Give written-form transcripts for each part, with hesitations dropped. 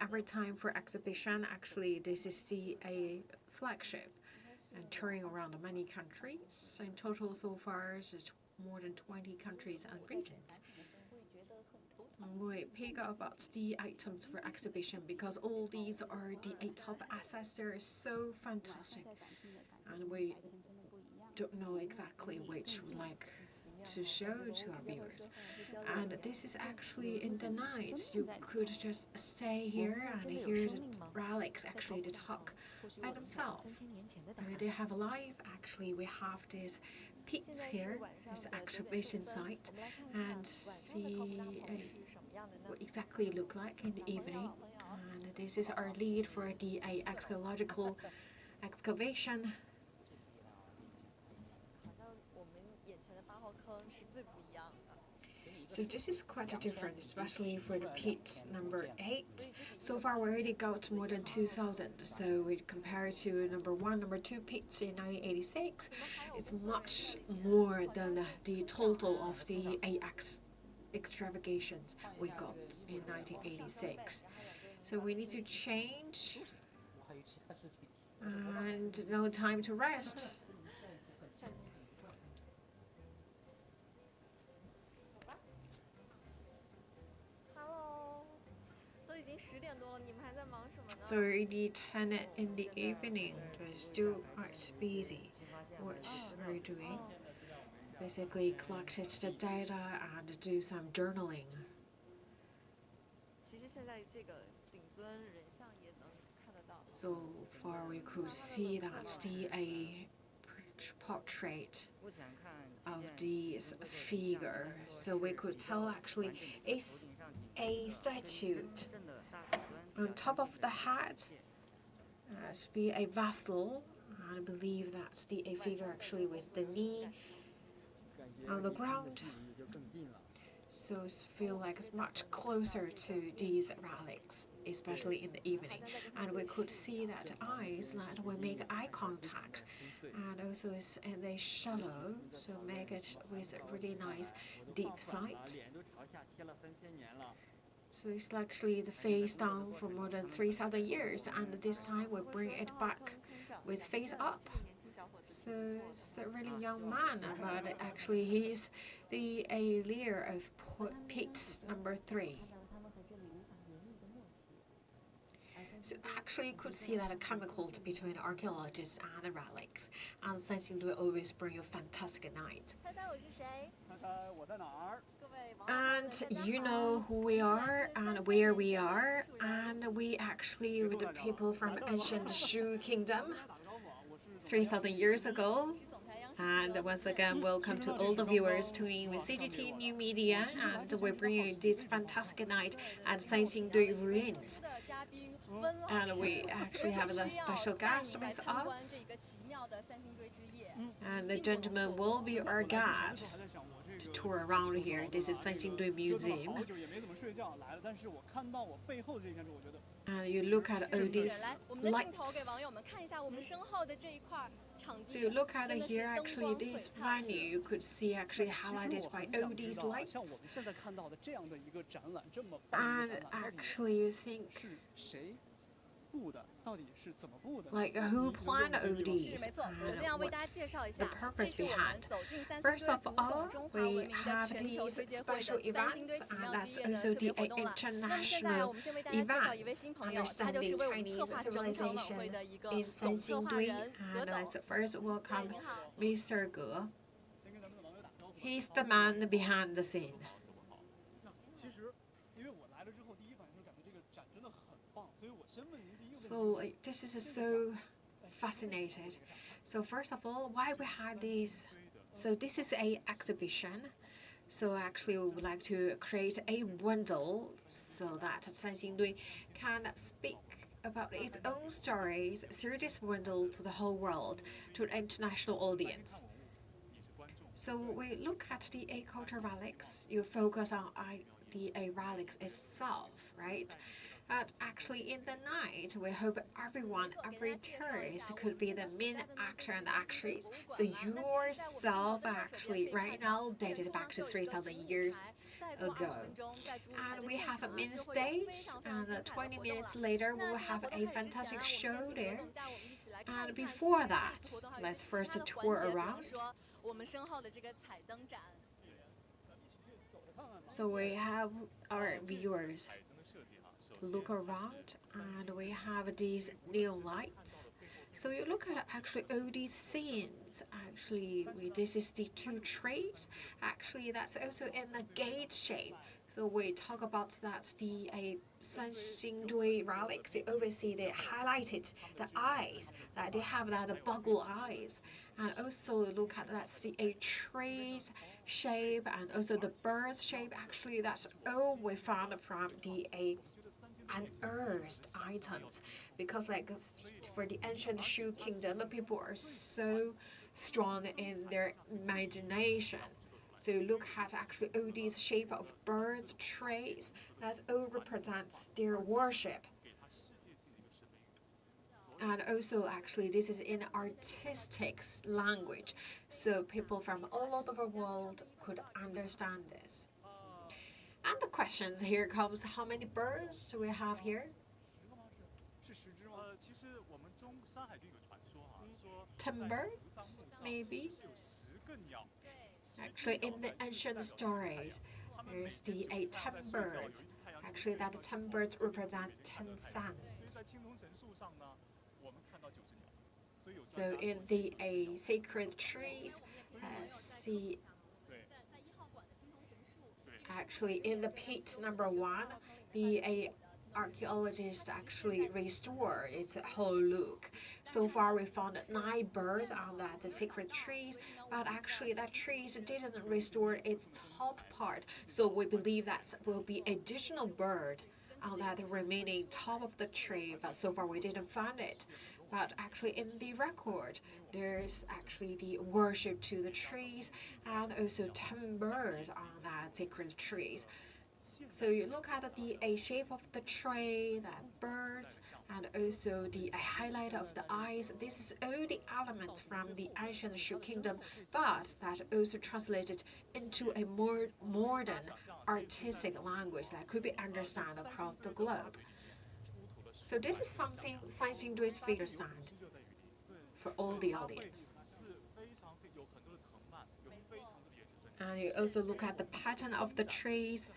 every time for exhibition, actually, this is a flagship and touring around many countries. In total, so far, it's more than 20 countries and regions. We pick about the items for exhibition because all these are the top assets. They're so fantastic, and we don't know exactly which we like to show to our viewers. And this is actually in the night. You could just stay here and hear the relics actually they talk by themselves. They have a live. Actually, we have this pits here, this exhibition site, and see what exactly look like in the evening. And this is our lead for the archaeological excavation. So this is quite different, especially for the pit number 8. So far, we already got more than 2,000. So we compare to number 1, number 2 pits in 1986. It's much more than the total of the AX extravagances we got in 1986. So we need to change, and no time to rest. So already 10 in the evening, but still quite busy. What are you doing? Basically collected the data and do some journaling. So far we could see that a portrait of this figure. So we could tell actually it's a statue. On top of the head to be a vessel. I believe that a figure actually with the knee on the ground. So I feel like it's much closer to these relics, especially in the evening. And we could see that eyes that will make eye contact. And also it's in the shallow, so make it with a really nice deep sight. So it's actually the face down for more than 3,000 years, and this time we bring it back with face up. So it's a really young man, but actually he's a leader of pits number 3. So actually you could see that a chemical between archaeologists and the relics, and Sanxingdui always bring a fantastic night. And you know who we are and where we are, and we actually were the people from ancient Shu Kingdom 3,000 years ago. And once again, welcome to all the viewers tuning in with CGTN New Media, and we're bringing you this fantastic night at Sanxingdui Ruins. And we actually have a special guest with us, and the gentleman will be our guide to tour around here. This is Sanxingdui Museum. And you look at all these lights. So you look at it here, actually this venue you could see actually highlighted by all these lights. And actually you think, like who planned all these and what's the purpose behind? First of all, we have these special events, and that's also the international event, understanding Chinese civilization in Sanxingdui. And let's first welcome Mr. Ge. He's the man behind the scene. So this is so fascinating. So first of all, why we had this? So this is a exhibition. So actually, we would like to create a bundle so that Sanxingdui can speak about its own stories through this bundle to the whole world, to an international audience. So we look at the cultural relics. You focus on the relics itself, right? But actually, in the night, we hope everyone, every tourist could be the main actor and actress. So yourself actually right now dated back to 3,000 years ago. And we have a main stage, and 20 minutes later, we will have a fantastic show there. And before that, let's first tour around. So we have our viewers look around, and we have these neon lights. So you look at actually all these scenes. Actually, this is the two trees. Actually, that's also in the gate shape. So we talk about that the Sanxingdui relics. You always see they highlighted the eyes, that they have that bugle eyes, and also look at that's the trees shape and also the birds shape. Actually, that's all we found from the unearthed items, because like for the ancient Shu kingdom, people are so strong in their imagination. So look at actually all these shape of birds, trees, that all represents their worship. And also actually this is in artistic language, so people from all over the world could understand this. And the questions here comes, how many birds do we have here? 10 birds, maybe? Actually, in the ancient stories, there's the 10 birds. Actually, that 10 birds represent 10 suns. So in the sacred trees, see, actually in the pit number 1, the archaeologists actually restore its whole look. So far we found 9 birds on that sacred trees, but actually that trees didn't restore its top part. So we believe that will be additional bird on that remaining top of the tree, but so far we didn't find it. But actually in the record, there's actually the worship to the trees and also 10 birds on that sacred trees. So you look at the shape of the tree, the birds, and also the highlight of the eyes. This is all the elements from the ancient Shu kingdom, but that also translated into a more modern artistic language that could be understood across the globe. So this is something Sanxingdui's figure stand for all the audience. And you also look at the pattern of the trees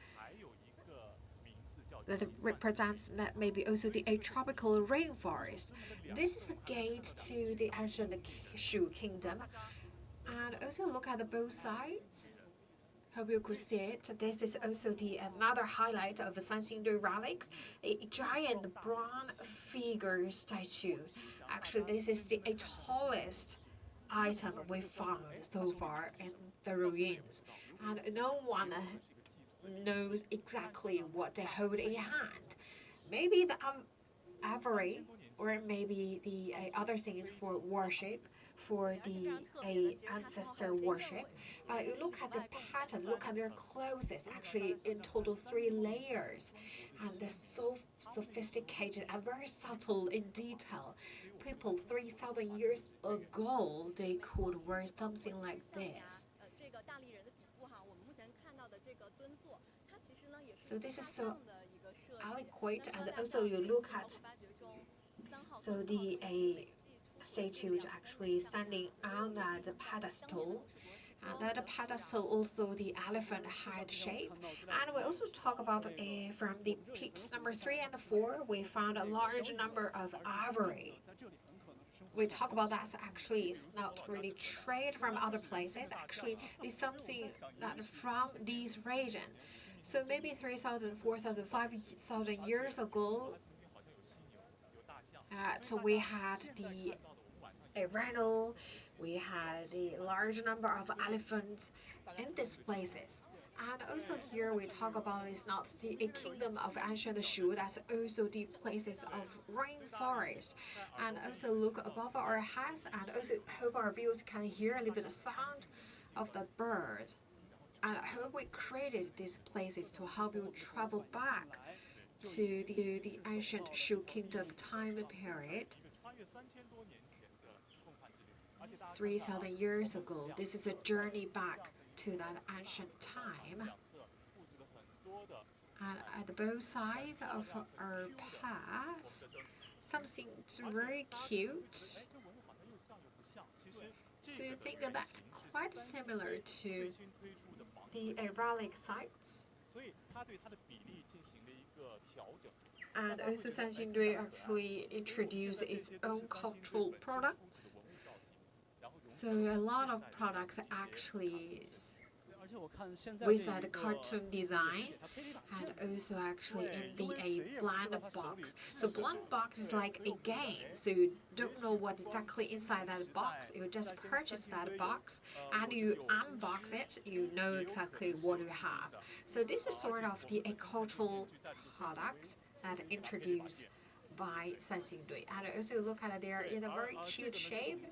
that represents maybe also the tropical rainforest. This is a gate to the ancient Shu kingdom. And also look at the both sides. Hope you could see it. This is also another highlight of Sanxingdui relics, a giant bronze figure statue. Actually, this is the tallest item we found so far in the ruins, and no one knows exactly what they hold in hand. Maybe the ivory, or maybe the other things for worship, for the ancestor worship. You look at the pattern, look at their clothes. Actually, in total 3 layers, and they're so sophisticated and very subtle in detail. People 3,000 years ago, they could wear something like this. So this is so eloquent, and also you look at the statue is actually standing on that pedestal. And that pedestal also the elephant head shape. And we also talk about from the pits number 3 and 4, we found a large number of ivory. We talk about that actually is not really trade from other places. Actually, it's something that from this region. So maybe 3,000, 4,000, 5,000 years ago, so we had the rhino, we had the large number of elephants in these places. And also here we talk about is not the kingdom of ancient Shu, that's also the places of rainforest. And also look above our heads, and also hope our viewers can hear a little bit of sound of the birds. And I hope we created these places to help you travel back to the ancient Shu Kingdom time period, 3,000 years ago. This is a journey back to that ancient time. And at both sides of our path, something very cute. So you think that quite similar to the relic sites. And also Sanxingdui actually introduced its own cultural products. So a lot of products actually with that cartoon design, and also actually in a blind box. So blind box is like a game, so you don't know what exactly inside that box. You just purchase that box and you unbox it, you know exactly what you have. So this is sort of a cultural product that introduced by Sanxingdui. And also look at it, they are in a very cute shape,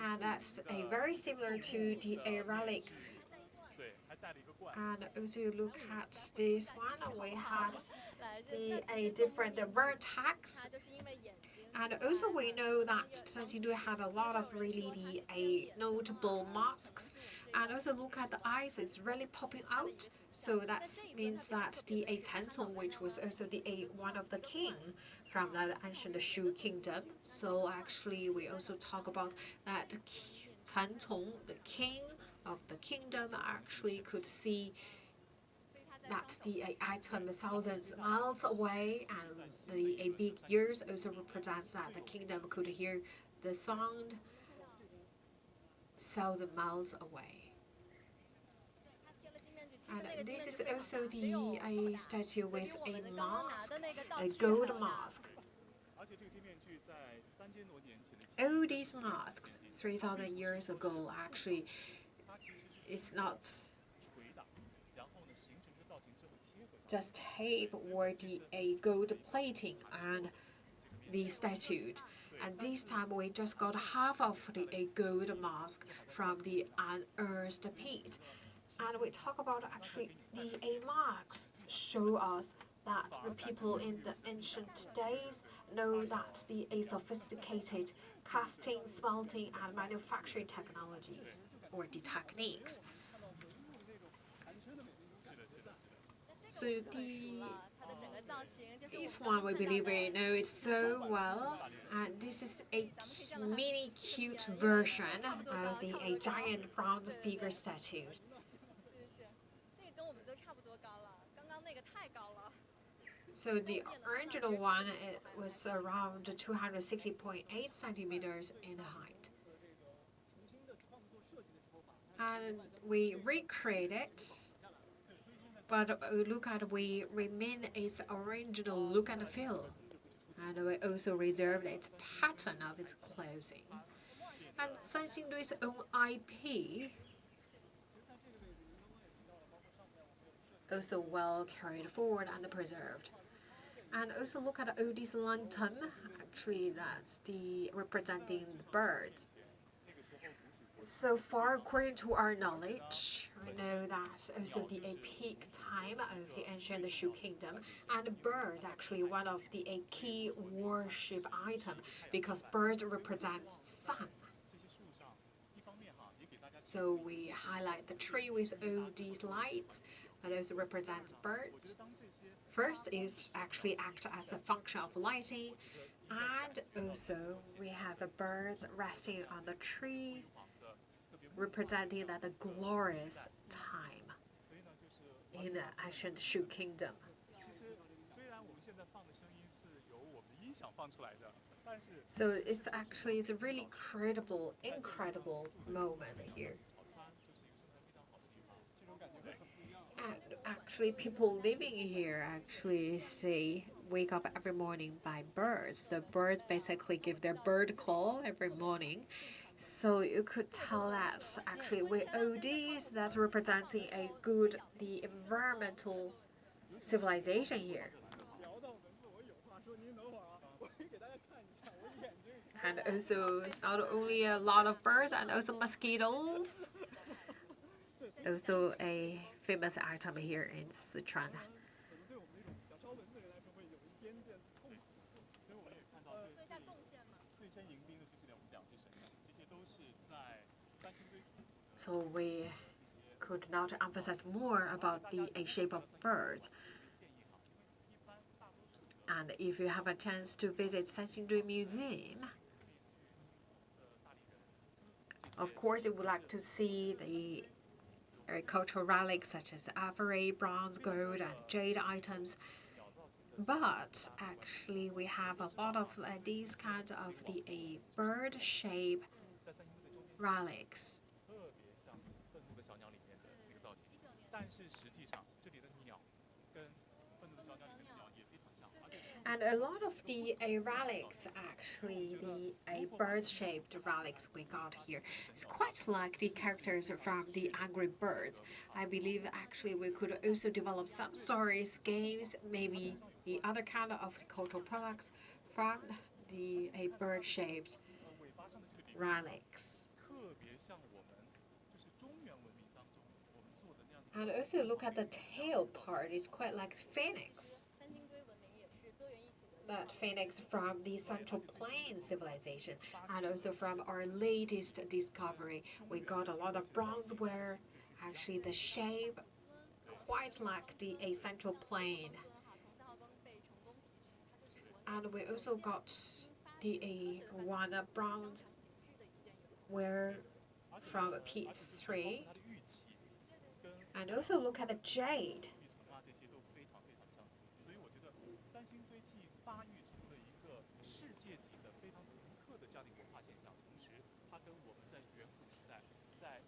and that's a very similar to the relic. And also look at this one, we had a different vertex. And also we know that Sanxingdui had a lot of really notable masks. And also look at the eyes, it's really popping out. So that means that the Cantong, which was also one of the king from that ancient Shu kingdom. So actually we also talk about that Cantong, the king of the kingdom, actually could see that the item thousands miles away, and the big ears also represents that the kingdom could hear the sound 1,000 miles away. And this is also a statue with a mask, a gold mask. All these masks 3,000 years ago actually it's not just tape or a gold plating and the statue. And this time we just got half of a gold mask from the unearthed pit. And we talk about actually the marks show us that the people in the ancient days know that the sophisticated casting, smelting, and manufacturing technologies or the techniques. So this one we believe we know it so well, and this is a mini cute version of a giant bronze figure statue. So the original one, it was around 260.8 centimeters in height. And we recreate it, but look at we remain its original look and feel. And we also reserved its pattern of its clothing. And Sanxingdui's own IP also well carried forward and preserved. And also look at all these lantern. Actually, that's representing the birds. So far, according to our knowledge, we know that also the peak time of the ancient Shu kingdom, and birds actually one of the key worship item because birds represent sun. So we highlight the tree with all these lights, and also represents birds. First, it actually acts as a function of lighting, and also we have the birds resting on the trees, representing that the glorious time in the ancient Shu kingdom. So it's actually the really incredible moment here. And actually, people living here actually wake up every morning by birds. The birds basically give their bird call every morning. So you could tell that actually with all these, that's representing the environmental civilization here. And also, it's not only a lot of birds and also mosquitoes. Also a famous item here in Sichuan. So we could not emphasize more about the shape of birds. And if you have a chance to visit Sanxingdui Museum, of course, you would like to see the cultural relics such as ivory, bronze, gold, and jade items. But actually, we have a lot of these kinds of the bird-shaped relics. And a lot of the relics, actually, the bird-shaped relics we got here, it's quite like the characters from the Angry Birds. I believe actually we could also develop some stories, games, maybe the other kind of cultural products from the bird-shaped relics. And also look at the tail part, it's quite like phoenix. That phoenix from the Central Plain civilization, and also from our latest discovery, we got a lot of bronzeware. Actually, the shape quite like the Central Plain. And we also got the one bronzeware from P3. And also look at the jade.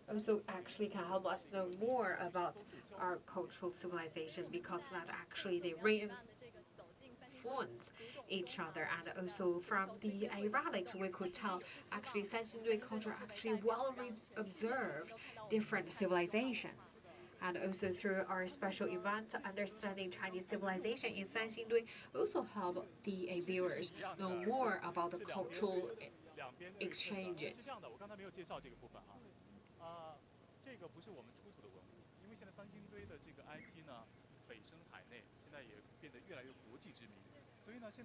Also actually can help us know more about our cultural civilization, because that actually they reinfluence each other. And also from the relics we could tell actually Sanxingdui culture actually well observed different civilizations. And also through our special event, Understanding Chinese Civilization in Sanxingdui, also help the viewers know more about the cultural exchanges.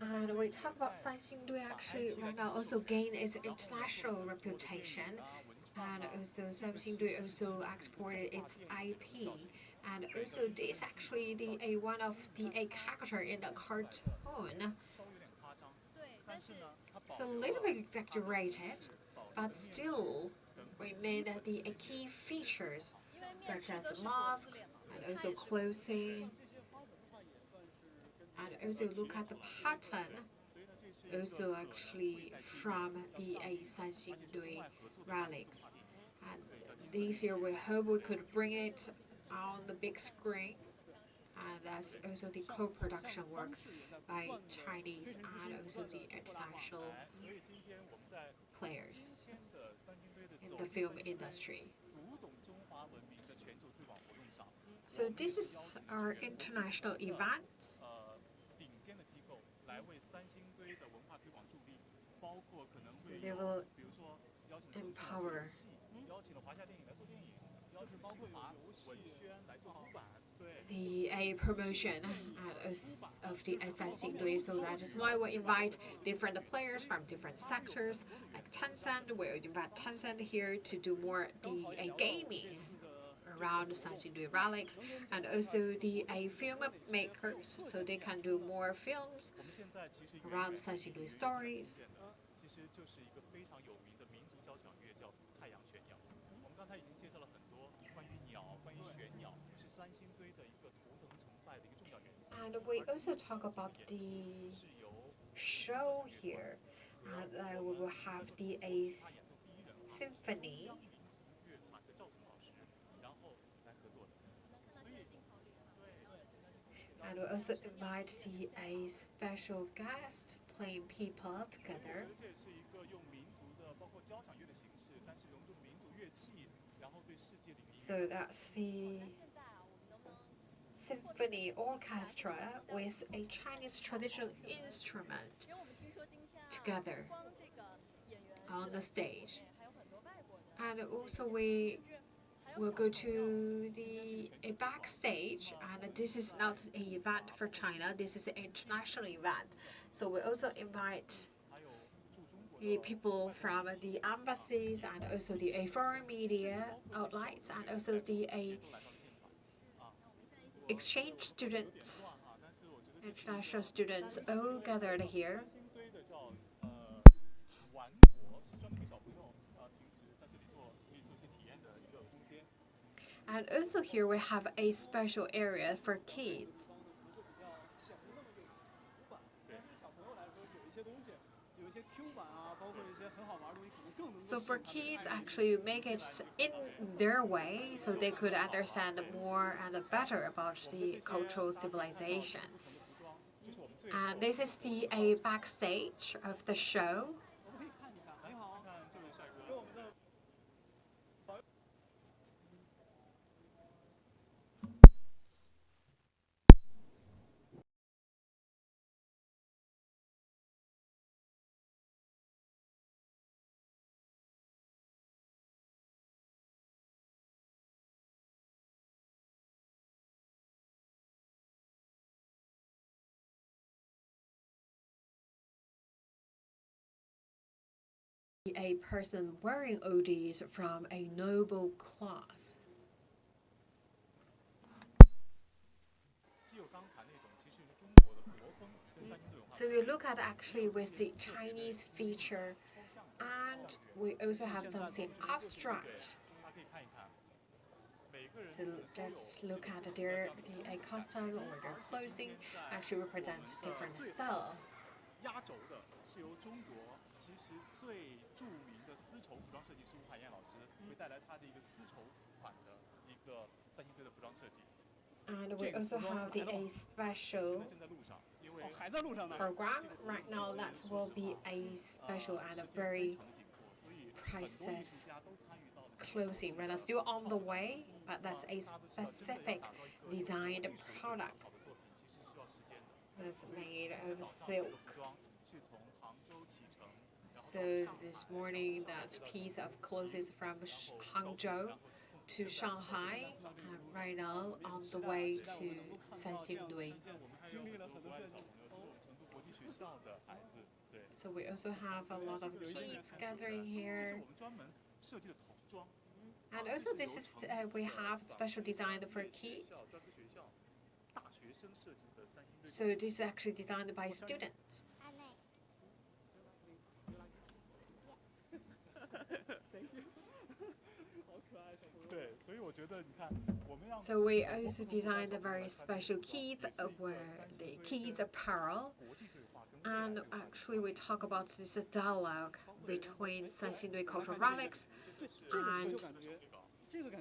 And we talk about Sanxingdui actually right now also gain its international reputation. And also Sanxingdui also exported its IP. And also this actually the one of the character in the cartoon. It's a little bit exaggerated, but still remain the key features such as the mask and also clothing. And also look at the pattern, also actually from the Sanxingdui relics. And this year we hope we could bring it on the big screen. And that's also the co-production work by Chinese and also the international players in the film industry. So this is our international event. They will empower the promotion of the Sanxingdui. So that is why we invite different players from different sectors, like Tencent. We invite Tencent here to do more the gaming around Sanxingdui relics, and also the film makers, so they can do more films around Sanxingdui stories. And we also talk about the show here. We will have the symphony. And we also invite the special guest playing people together. So that's the symphony orchestra with a Chinese traditional instrument together on the stage. And also we will go to the backstage, and this is not an event for China, this is an international event. So we also invite people from the embassies and also the foreign media outlets and also the exchange students, international students all gathered here. And also here we have a special area for kids. So for kids, actually make it in their way so they could understand more and better about the cultural civilization. And this is the backstage of the show. A person wearing ODs from a noble class. So you look at actually with the Chinese feature, and we also have something abstract. So just look at their costume or their clothing actually represents different style. And we also have a special program right now that will be a special and a very priceless clothing. Right now, still on the way, but that's a specific designed product that's made of silk. So this morning, that piece of clothes is from Hangzhou to Shanghai, and right now on the way to Sanxingdui. So we also have a lot of kids gathering here. And also this is, we have special design for kids. So this is actually designed by students. So we also designed a very special kids wear the kids apparel, and actually we talk about this dialogue between Sanxingdui cultural relics and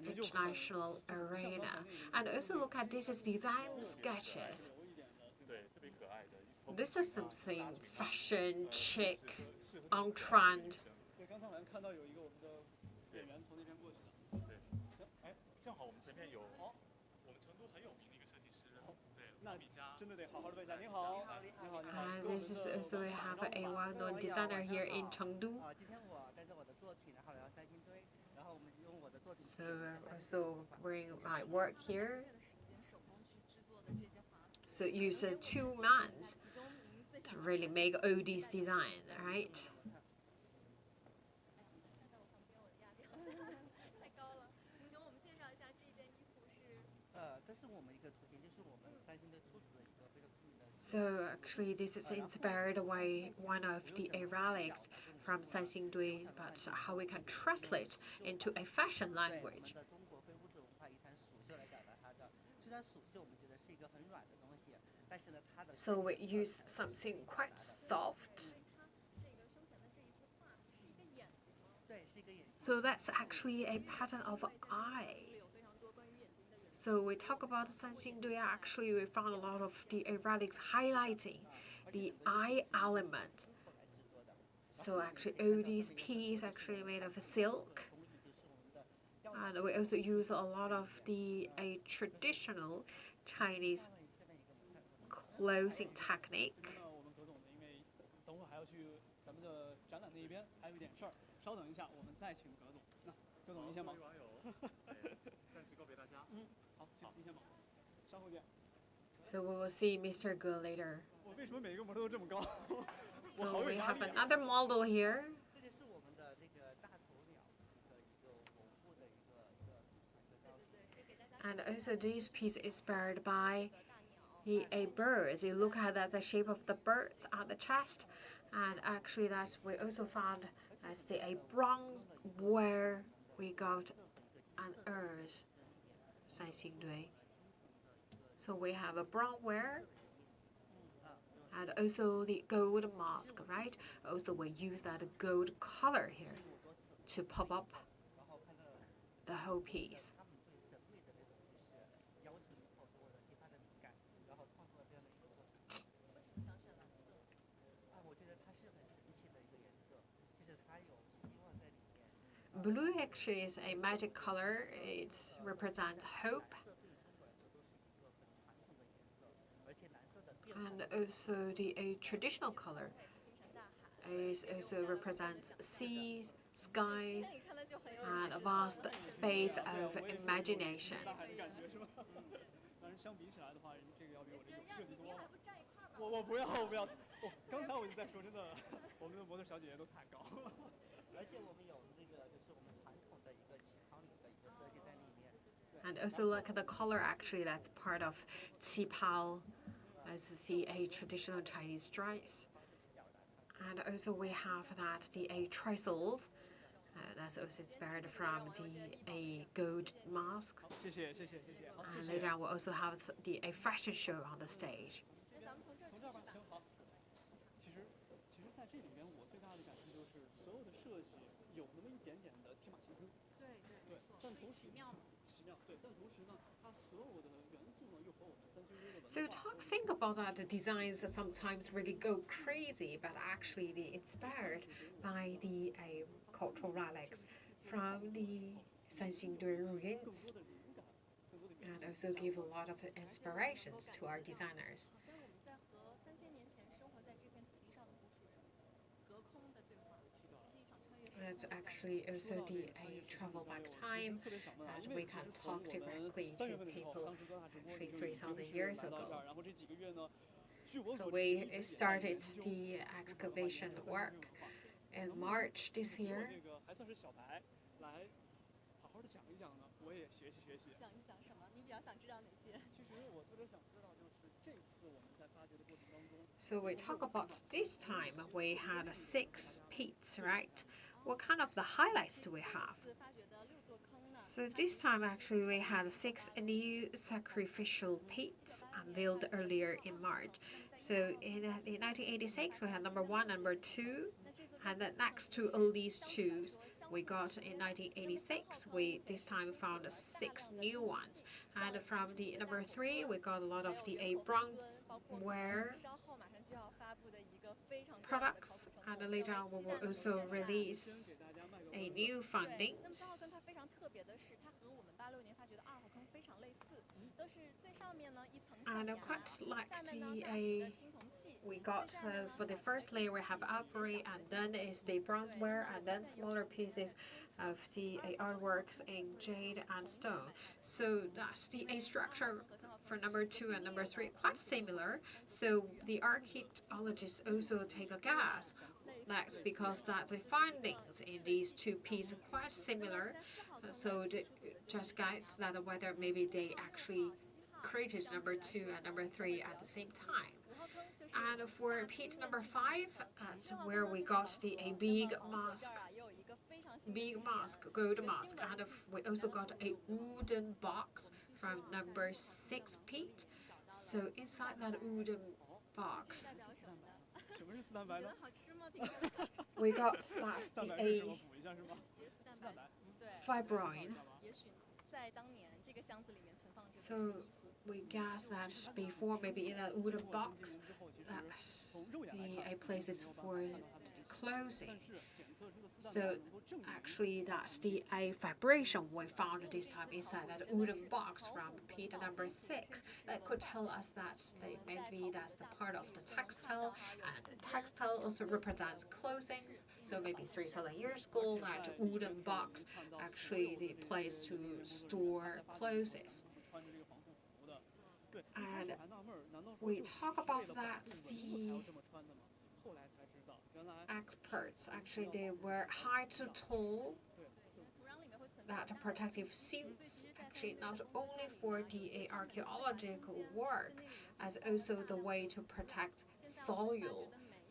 international arena, and also look at this as design sketches. This is something fashion, chic, on trend. And this is also we have a well-known designer here in Chengdu. So also bring my work here. So use 2 months to really make all these design, right? So actually this is inspired by one of the relics from Sanxingdui, but how we can translate into a fashion language. So we use something quite soft. So that's actually a pattern of eye. So we talk about Sanxingdui, actually we found a lot of the relics highlighting the eye element. So actually all these pieces actually made of silk. And we also use a lot of the traditional Chinese clothing technique. So we will see Mr. Ge later. So we have another model here. And also this piece is inspired by a bird. As you look at the shape of the birds on the chest, and actually that's we also found as a bronze where we got unearthed Sanxingdui. So we have a bronze ware and also the gold mask, right? Also we use that gold color here to pop up the whole piece. Blue actually is a magic color. It represents hope. And also a traditional color is also represents seas, skies, and a vast space of imagination. And also look at the color, actually that's part of qipao, as a traditional Chinese dress. And also we have that a trestle, that's also inspired from a gold mask. And later on we'll also have a fashion show on the stage. So think about that, the designs sometimes really go crazy, but actually they're inspired by the cultural relics from the Sanxingdui Ruins, and also give a lot of inspirations to our designers. That's actually also a travel back time, and we can talk directly to people actually 3,000 years ago. So we started the excavation work in March this year. So we talk about this time, we had 6 pits, right? What kind of the highlights do we have? So this time actually we had 6 new sacrificial pits unveiled earlier in March. So in 1986 we had number 1, number 2, and then next to all these 2s we got in 1986, we this time found 6 new ones. And from the number 3 we got a lot of the bronze ware products, and later on we will also release a new finding. And quite like we got for the first layer we have ivory, and then is the bronze ware, and then smaller pieces of the artworks in jade and stone. So that's the structure for number 2 and number 3, quite similar. So the archaeologists also take a guess that because that the findings in these 2 pieces are quite similar. So just guess that whether maybe they actually created number 2 and number 3 at the same time. And for pit number 5, that's where we got a big mask, gold mask, and we also got a wooden box from number 6 pit. So inside that wooden box, we got a fibroin. So we guess that before, maybe in that wooden box, that's the places for clothing. So actually that's the vibration we found this time inside that wooden box from pit number 6. That could tell us that maybe that's the part of the textile, and the textile also represents clothing. So maybe 3,000 years ago, that wooden box actually the place to store clothes. And we talk about that experts. Actually, they wear high to tall that protective suits, actually not only for the archaeological work, as also the way to protect soil.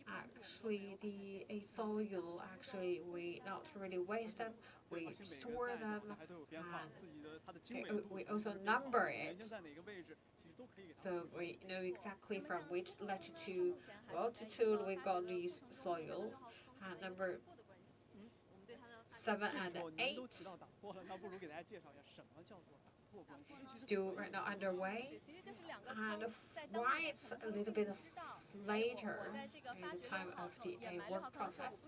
Actually, the soil, actually, we not really waste them, we store them, and we also number it. So we know exactly from which latitude, altitude we got these soils. And number 7 and 8 still right now underway. And why it's a little bit later in the time of the work process.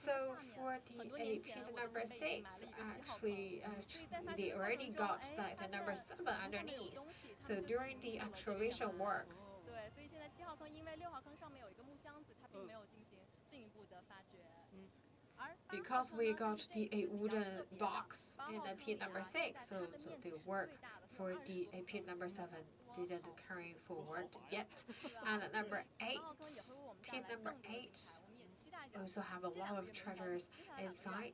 So for the pit number 6, actually, they already got the number 7 underneath. So during the excavation work, because we got the wooden box in the pit number 6, so the work for the pit number 7 didn't carry forward yet. And number 8, pit number 8 also have a lot of treasures inside.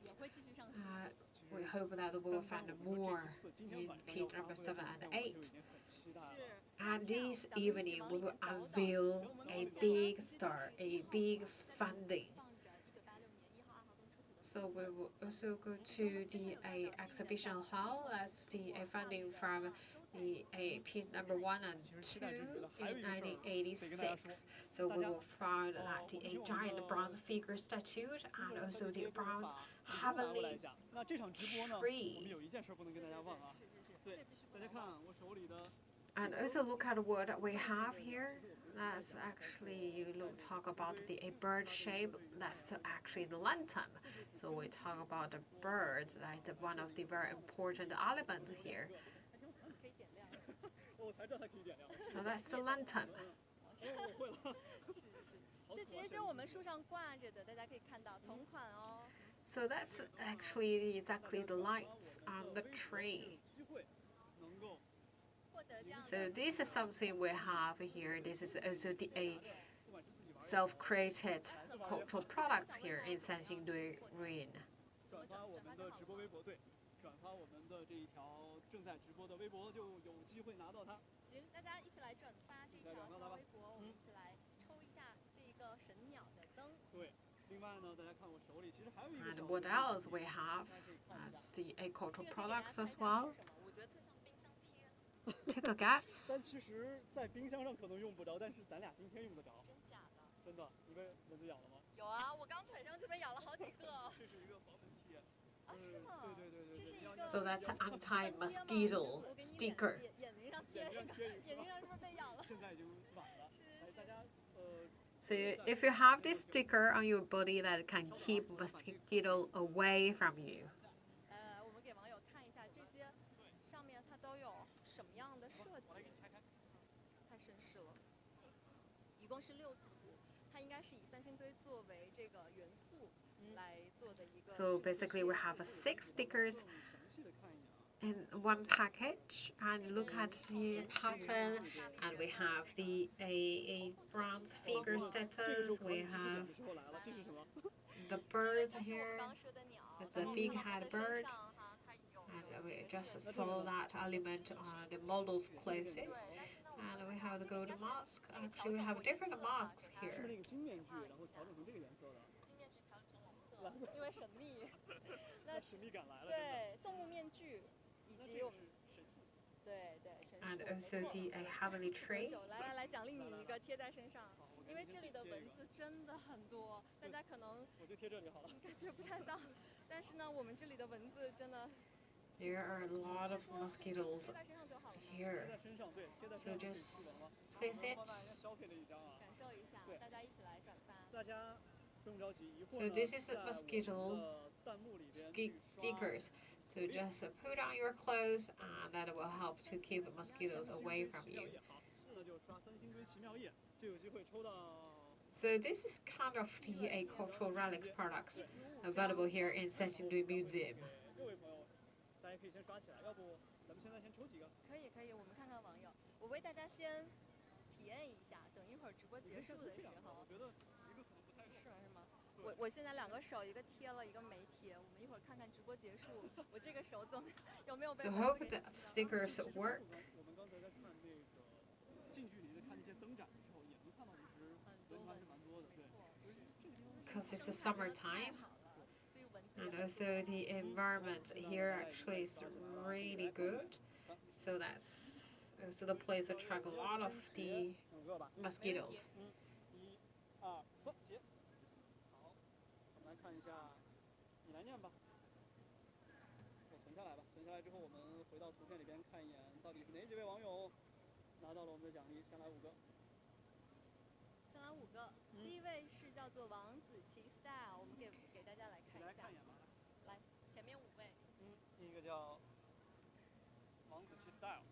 We hope that we will find more in pit number 7 and 8. And this evening we will unveil a big star, a big funding. So we will also go to the exhibition hall. That's the funding from the pit number 1 and 2 in 1986. So we will find that the giant bronze figure statue and also the bronze heavenly tree. And also look at what we have here. That's actually, you talk about the bird shape. That's actually the lantern. So we talk about the birds, like one of the very important elements here. So that's the lantern. So that's actually exactly the lights on the tree. So this is something we have here. This is also the self-created cultural products here in Sanxingdui Ruins. And what else we have? The cultural products as well. Take a guess. 但其实，在冰箱上可能用不着，但是咱俩今天用得着。真假的？真的，你被蚊子咬了吗？有啊，我刚腿上就被咬了好几个。这是一个防蚊贴。啊，是吗？对对对对。这是一个。So that's anti-mosquito sticker. 眼睛上贴一个，眼睛上是不是被咬了？现在已经晚了。大家So if you have this sticker on your body that can keep mosquito away from you. 我们给网友看一下这些上面它都有什么样的设计？太绅士了。一共是6组，它应该是以Sanxingdui作为这个元素来做的一个。So basically, we have 6 stickers in one package, and look at the pattern, and we have the a bronze figure status. We have the birds here. It's a big head bird. And we just saw that element on the model's clothes. And we have the golden mask. Actually, we have different masks here. 因为神秘，那神秘感来了。对，纵目面具以及我们对神兽。And also the heavenly tree. 来，奖励你一个贴在身上，因为这里的蚊子真的很多，大家可能我就贴这里好了，感觉不太到，但是呢，我们这里的蚊子真的。There are a lot of mosquitoes here. So just place it. So this is mosquito stickers. So just put on your clothes, and that will help to keep mosquitoes away from you. So this is kind of the cultural relics products available here in Sanxingdui Museum. 大家可以先刷起来，要不咱们现在先抽几个？可以，我们看看网友。我为大家先体验一下，等一会儿直播结束的时候。我觉得一个可能不太够。是吗？我现在2个手，一个贴了，一个没贴。我们一会儿看看直播结束，我这个手怎么有没有被 So 蚊 hope 子给 that 叮到？ stickers work. 我们刚才在看那个近距离的看那些灯展的时候，也能看到其实蚊子还是蛮多的，对。 Because it's the summertime, and also the environment here actually is really good. So that's also the place attract a lot of the mosquitoes. 1、2、3，结。好，我们来看一下，你来念吧。我存下来吧，存下来之后，我们回到图片里边看一眼，到底是哪几位网友拿到了我们的奖励？先来5个。先来5个，第一位是叫做王子琪 style， 我们给大家来看一下。来，前面5位。第一个叫王子琪 style。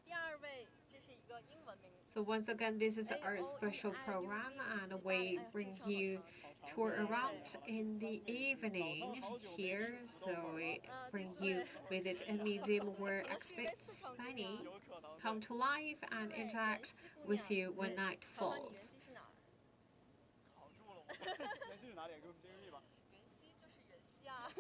第2位，这是一个英文名。 So once again, this is our special program, and we bring you tour around in the evening here. So we bring you visit a museum where experts many come to life and interact with you when night 考考你 falls. 元夕是哪儿？考住了我。元夕是哪里？给我们揭秘吧。元夕就是元夕啊。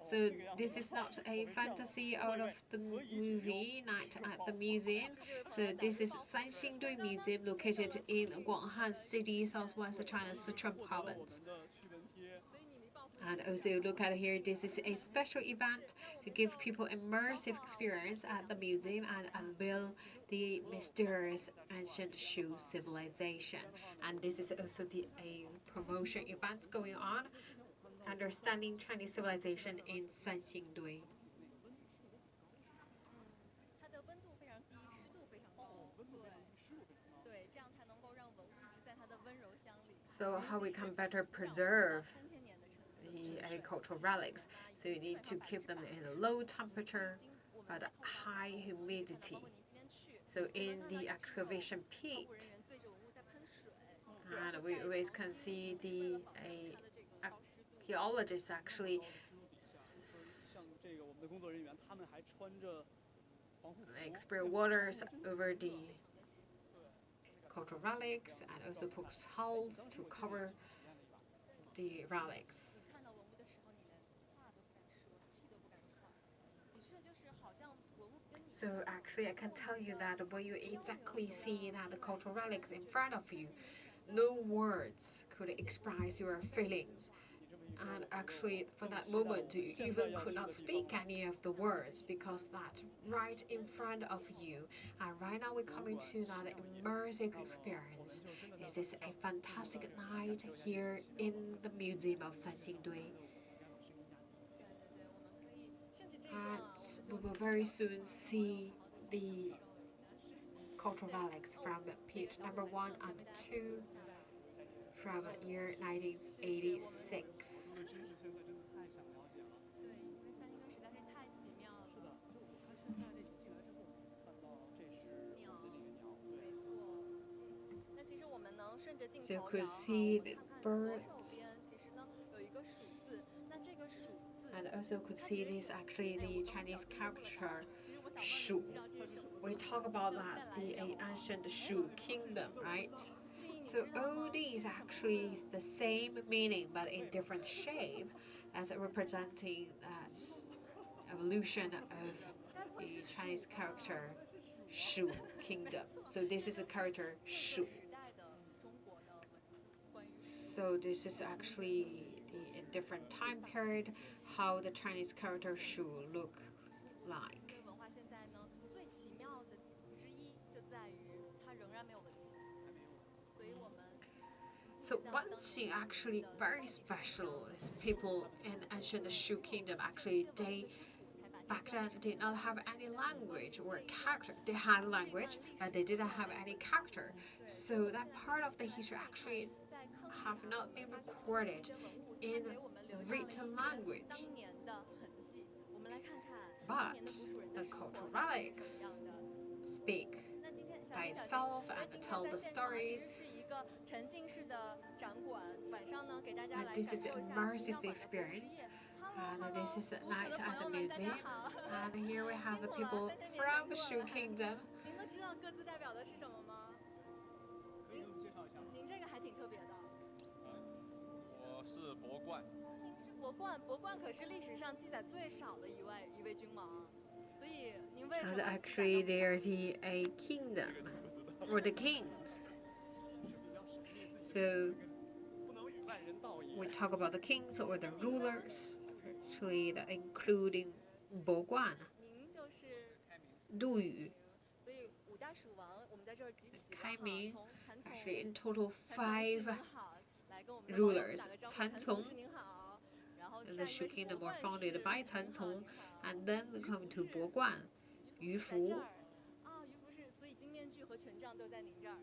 So this is not a fantasy out of the movie Night at the Museum. So this is Sanxingdui Museum located in Guanghan City, southwestern China, Sichuan province. And also look at here, this is a special event to give people immersive experience at the museum and unveil the mysterious ancient Shu civilization. And this is also a promotion event going on, understanding Chinese civilization in Sanxingdui. 它的温度非常低，湿度非常高。对，这样才能够让文物一直在它的温柔乡里。 So how we can better preserve 3000年的城市。 the agricultural relics? So you need to keep them in a low temperature but high humidity. So in the excavation pit, and we always can see the archaeologists actually spray waters over the cultural relics and also put salts to cover the relics. 看到文物的时候，你连话都不敢说，气都不敢喘。的确就是好像文物跟你。 So actually, I can tell you that when you exactly see that the cultural relics in front of you, no words could express your feelings. And actually, for that moment, you even could not speak any of the words because that right in front of you. And right now, we're coming to that immersive experience. This is a fantastic night here in the Museum of Sanxingdui. And we will very soon see the cultural relics from pit number 1 and 2 from year 1986. 知识现在真的太想了解了。对，因为三星堆实在是太奇妙了。是的，就他现在这进来之后，看到这是鸟，我们的那个鸟，没对。错。那其实我们能顺着镜 So you 头 could 摇 see 哈， the 看看左手 birds. 边，其实呢有一个蜀字。那这个蜀字， And also could see this actually the Chinese character Shu. We talk about that the ancient Shu kingdom, right? So all these actually is the same meaning but in different shape as representing that evolution of the Chinese character Shu kingdom. So this is a character Shu. 时代的中国的文字关于。 So this is actually the in different time period how the Chinese character Shu look like. 文化现在呢最奇妙的之一就在于它仍然没有文字，所以我们。 So one thing actually very special is people in ancient Shu kingdom actually they back then did not have any language or character. They had language but they didn't have any character. So that part of the history actually have not been recorded in written language. But the cultural relics speak by itself and tell the stories. And this is an immersive experience. And this is a night at the museum. And here we have the people from Shu Kingdom. 您都知道各自代表的是什么吗？可以给我们介绍一下吗？您这个还挺特别的。是博冠。您是博冠，博冠可是历史上记载最少的一位君王，所以您为什 And 么 actually, 记载 they're 那么 a kingdom or the kings. So 不能与外人道也。 we talk about the kings or the rulers, actually, including Boguan, 少？您就是Du Yu. 所以五大蜀王，我们在这儿集齐了哈，开明从蚕丛 Actually, in total, 蚕丛师 5您好，来跟我们的网友们 rulers. 打个招呼。 蚕丛蚕丛师您好，然后 the 下一 Shu 位是 kingdom 博 were 冠 founded 氏， by 您好 Cancong, 您好。 and then they come to Boguan, 于服 Yu 是在这 Fu. 儿啊，于服是，所以金面具和权杖都在您这儿。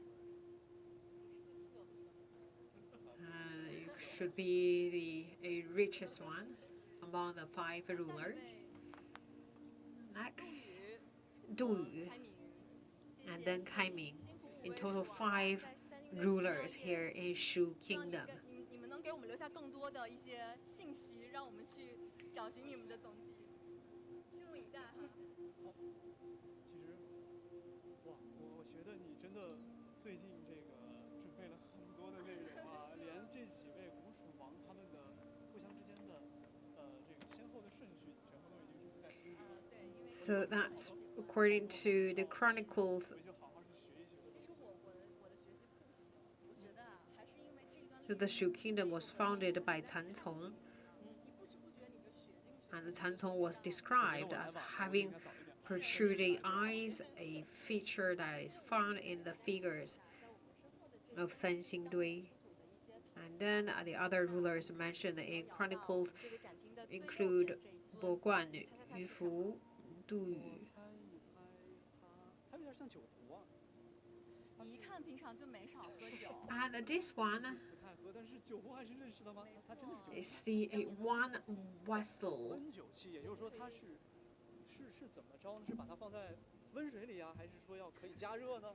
You should be a richest one among the 5 rulers. Next, 杜 Du 宇 Yu, 开明， and then Kai Ming. In total, 5 rulers here in Shu 希望 Kingdom. 你们能给我们留下更多的一些信息，让我们去找寻你们的踪迹。拭目以待哈。其实，哇，我觉得你真的最近这个准备了很多的内容啊，连这几位古蜀王他们的互相之间的这个先后的顺序，全部都已经是记在心里了。对，因为 So that's according to the Chronicles. 回去好好去学一学。其实我的学习不行，我觉得啊，还是因为这一段 So the Shu Kingdom was founded by Cancong, 你不知不觉你就学进去了。 and Cancong was described as having protruding eyes, a feature that is found in the figures of Sanxingdui. And then the other rulers mentioned in Chronicles 这个展厅的最右边 include 这一尊 Boguan, 猜猜看 Yu 是什么 Fu, Du 我 Yu. 猜一猜，它有点像酒壶啊，你一看平常就没少喝酒。 And this one 不太喝，但是酒壶还是认识的吗？它真的是酒壶。 is the one vessel. 温酒器，也就是说它是怎么着呢？是把它放在温水里啊，还是说要可以加热呢？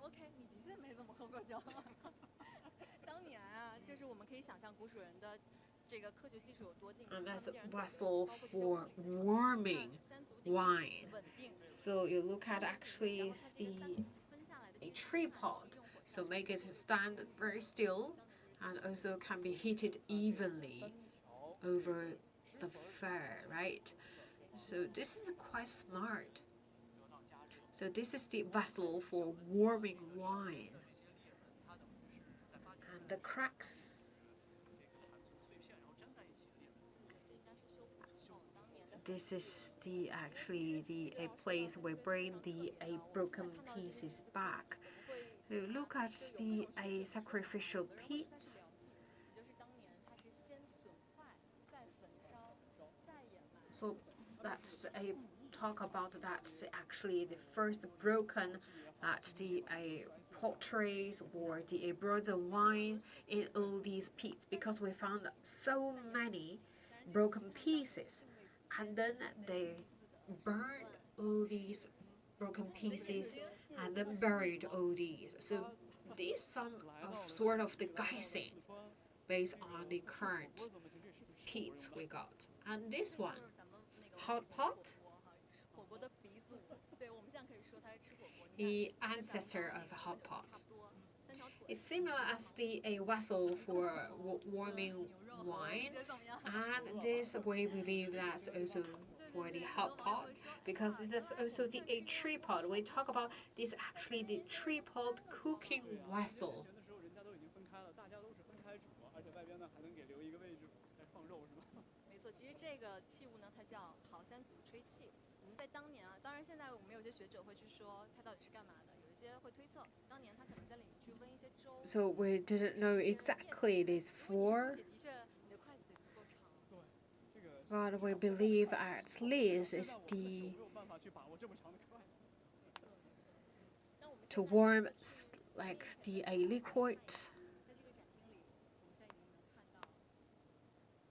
OK， 你的确没怎么喝过酒。当年啊，就是我们可以想象古蜀人的这个科学技术有多进步。 And 他 that's 们 a 竟然 vessel 包括这种 for 物理的 warming 三足鼎立 wine. 稳定。 So you look at 然 actually 后 is 它这个 the 分下来的 a 这个 tripod, 是用火 so 烧 make it 出 stand very still, and also can be heated evenly over the fire, right? So this is quite smart. So this is the vessel for warming wine. And the cracks. 这应该是修补之后，当年的 This is the actually a place we bring the broken pieces back. So look at the sacrificial pits. 也就是当年它是先损坏，再焚烧，再掩埋。 So that's a talk about that actually the first broken that the potteries or the bronze wine in all these pits, because we found so many broken pieces, and then they burned all these broken pieces and then buried all these. So this some of sort of the guessing based on the current pits we got. And this one, 就是咱们那个 hot pot, 火锅的鼻祖，对，我们现在可以说它是吃火锅。 the ancestor of a hot pot. 差不多，三条腿。 It's similar as the a vessel for warming 牛肉 wine, 觉得怎么样？ and this we believe that's also for the hot pot, because that's also the a tripod. We talk about this actually the tripod cooking vessel. 的时候人家都已经分开了，大家都是分开煮，而且外边呢还能给留一个位置来放肉，是吧？没错，其实这个器物呢，它叫陶三组吹器。我们在当年啊，当然现在我们有些学者会去说它到底是干嘛的，有一些会推测，当年它可能在里面去煨一些粥。 So we didn't know exactly this for, 也的确，你的筷子得足够长。对，这个。 but we believe at least is 现在我们的手 the 没有办法去把握这么长的筷子。 那我们 to 现在 warm like the a liquid. 在这个展厅里，我们现在已经能看到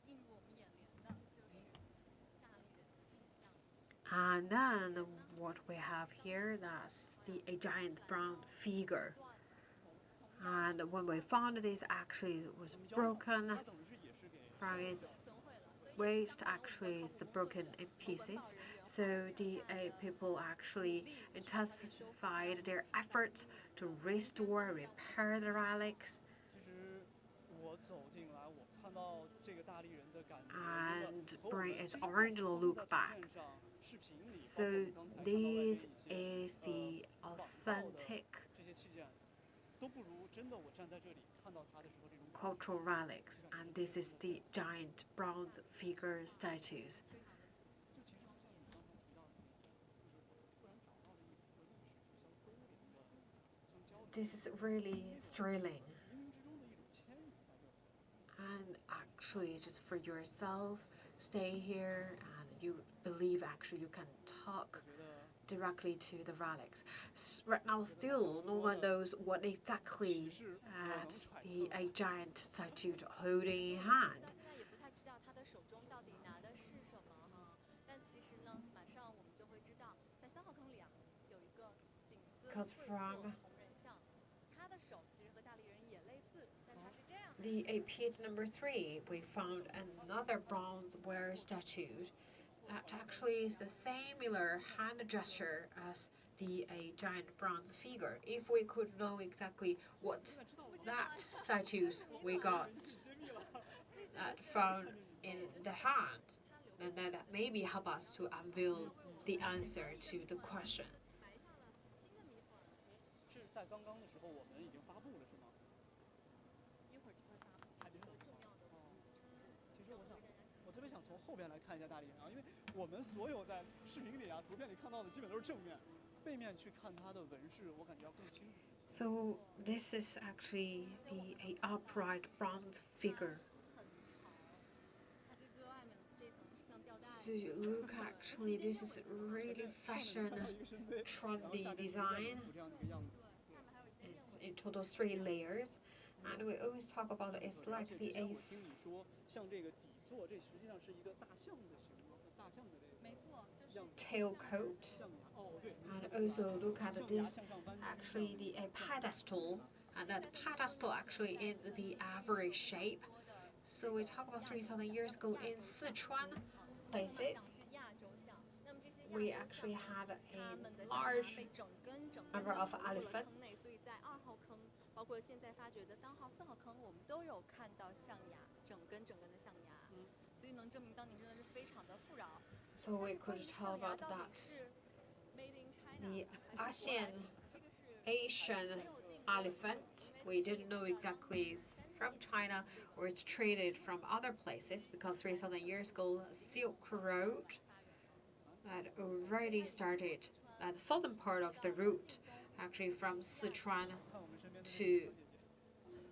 映入我们眼帘的就是大力人的神像。 And then what we have here, that's a giant brown figure. And when we found this, actually it was broken 它等于是也是给 from its 损毁了，所以 waist. Actually, it's broken in pieces. So the people actually intensified their efforts to restore, repair the relics. 其实我走进来，我看到这个大力人的感觉， and 和我 bring 们 its 其实 original 在 look 图 back. 片上、视频里， So 包括我们刚才看到外面 this 一 is 些 the 仿造的 authentic 这些器件，都不如真的我站在这里看到它的时候这种感觉。 cultural relics, and this is the giant bronze figure statues. 就其实就像你刚才提到的那个，就是突然找到了一个和历史相勾连的、相交织 This is really thrilling, 冥冥之中的一种牵引在这里。 and actually just for yourself, stay here and you believe actually you can 我 talk 觉得 directly to the relics. Right now still no one knows what 其 exactly 实我能揣测， a giant statue holding in hand. 到现在也不太知道他的手中到底拿的是什么哈。但其实呢，马上我们就会知道，在3号坑里啊，有一个顶尊 Because 贵 from 族铜人像，他的手其实和大力人也类似，但他是这样的。 The pit number 3, we found another bronze ware statue that actually is the similar hand gesture as the giant bronze figure. If we could know exactly what 现在知道了， that statues we got 一直揭秘了。 found in the hand, then that maybe help us to unveil the answer to the question. 埋下了新的谜团，是在刚刚的时候我们已经发布了是吗？ 一会儿就会发布一个重要的文物成果。其实我特别想从后边来看一下大力人啊，因为我们所有在视频里啊、图片里看到的基本都是正面，背面去看它的纹饰，我感觉要更清楚一些。 So this is actually a upright bronze figure. 很长，它这最外面这层是像吊带。 So you look actually, this is really fashion 看到一个身背， trendy 然后下面是 design. 服这样的一个样子。 对，下面还有一件 It's 链 in total 3 layers, and we always talk about it's 而 like 且 the 之前我听你说，像这个底座，这实际上是一个大象的形状，大象的这个没错，就是样子。 tailcoat. 象牙，哦对。 And also look at 象牙 this, 向上弯曲 actually the pedestal, and that pedestal actually in the average shape. So we talk about 3,000 years ago in Sichuan 像 places, 是亚洲象，那么这些 we 亚洲 actually 象 had 它们的 a 象牙 large 被整根的 number of 投入了 elephants. 坑内，所以在2号坑，包括现在发掘的3号、4号坑，我们都有看到象牙，整根的象牙，所以能证明当年真的是非常的富饶。 So we 关 could 于 tell 象牙 about 到底 that. 是 made in China The 还是国外 Asian 的，这个是 Asian elephant, we didn't know exactly is from China or it's traded from other places because 3,000 years ago, Silk Road had already started at the southern part of the route, actually from Sichuan 看我们身边的 to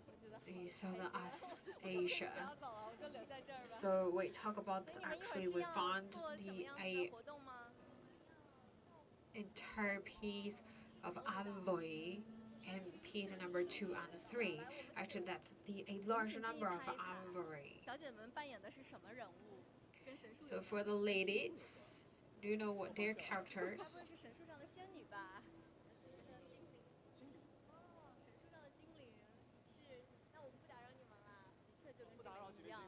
我觉得 southern Asia. 不要走了，我就留在这儿吧。 So we talk about 所以你们一会儿 actually 是 we 要 found 做什么 the 样子 a 的活动吗？ entire piece of envoy and piece number 2 and 3. Actually, that's a large number of envoy. 小姐们扮演的是什么人物？跟神树 So 有 for the ladies, do you know what their characters? 该不会是神树上的仙女吧？神树上的精灵。哦，神树上的精灵是，那我们不打扰你们啦。的确就跟精灵一样，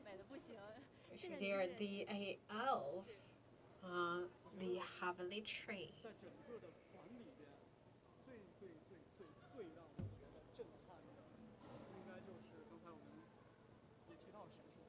美的不行。谢谢 Actually, 你 they are 们 the elf, the heavenly tree. 在整个的馆里边，最让我觉得震撼的，应该就是刚才我们也提到神树，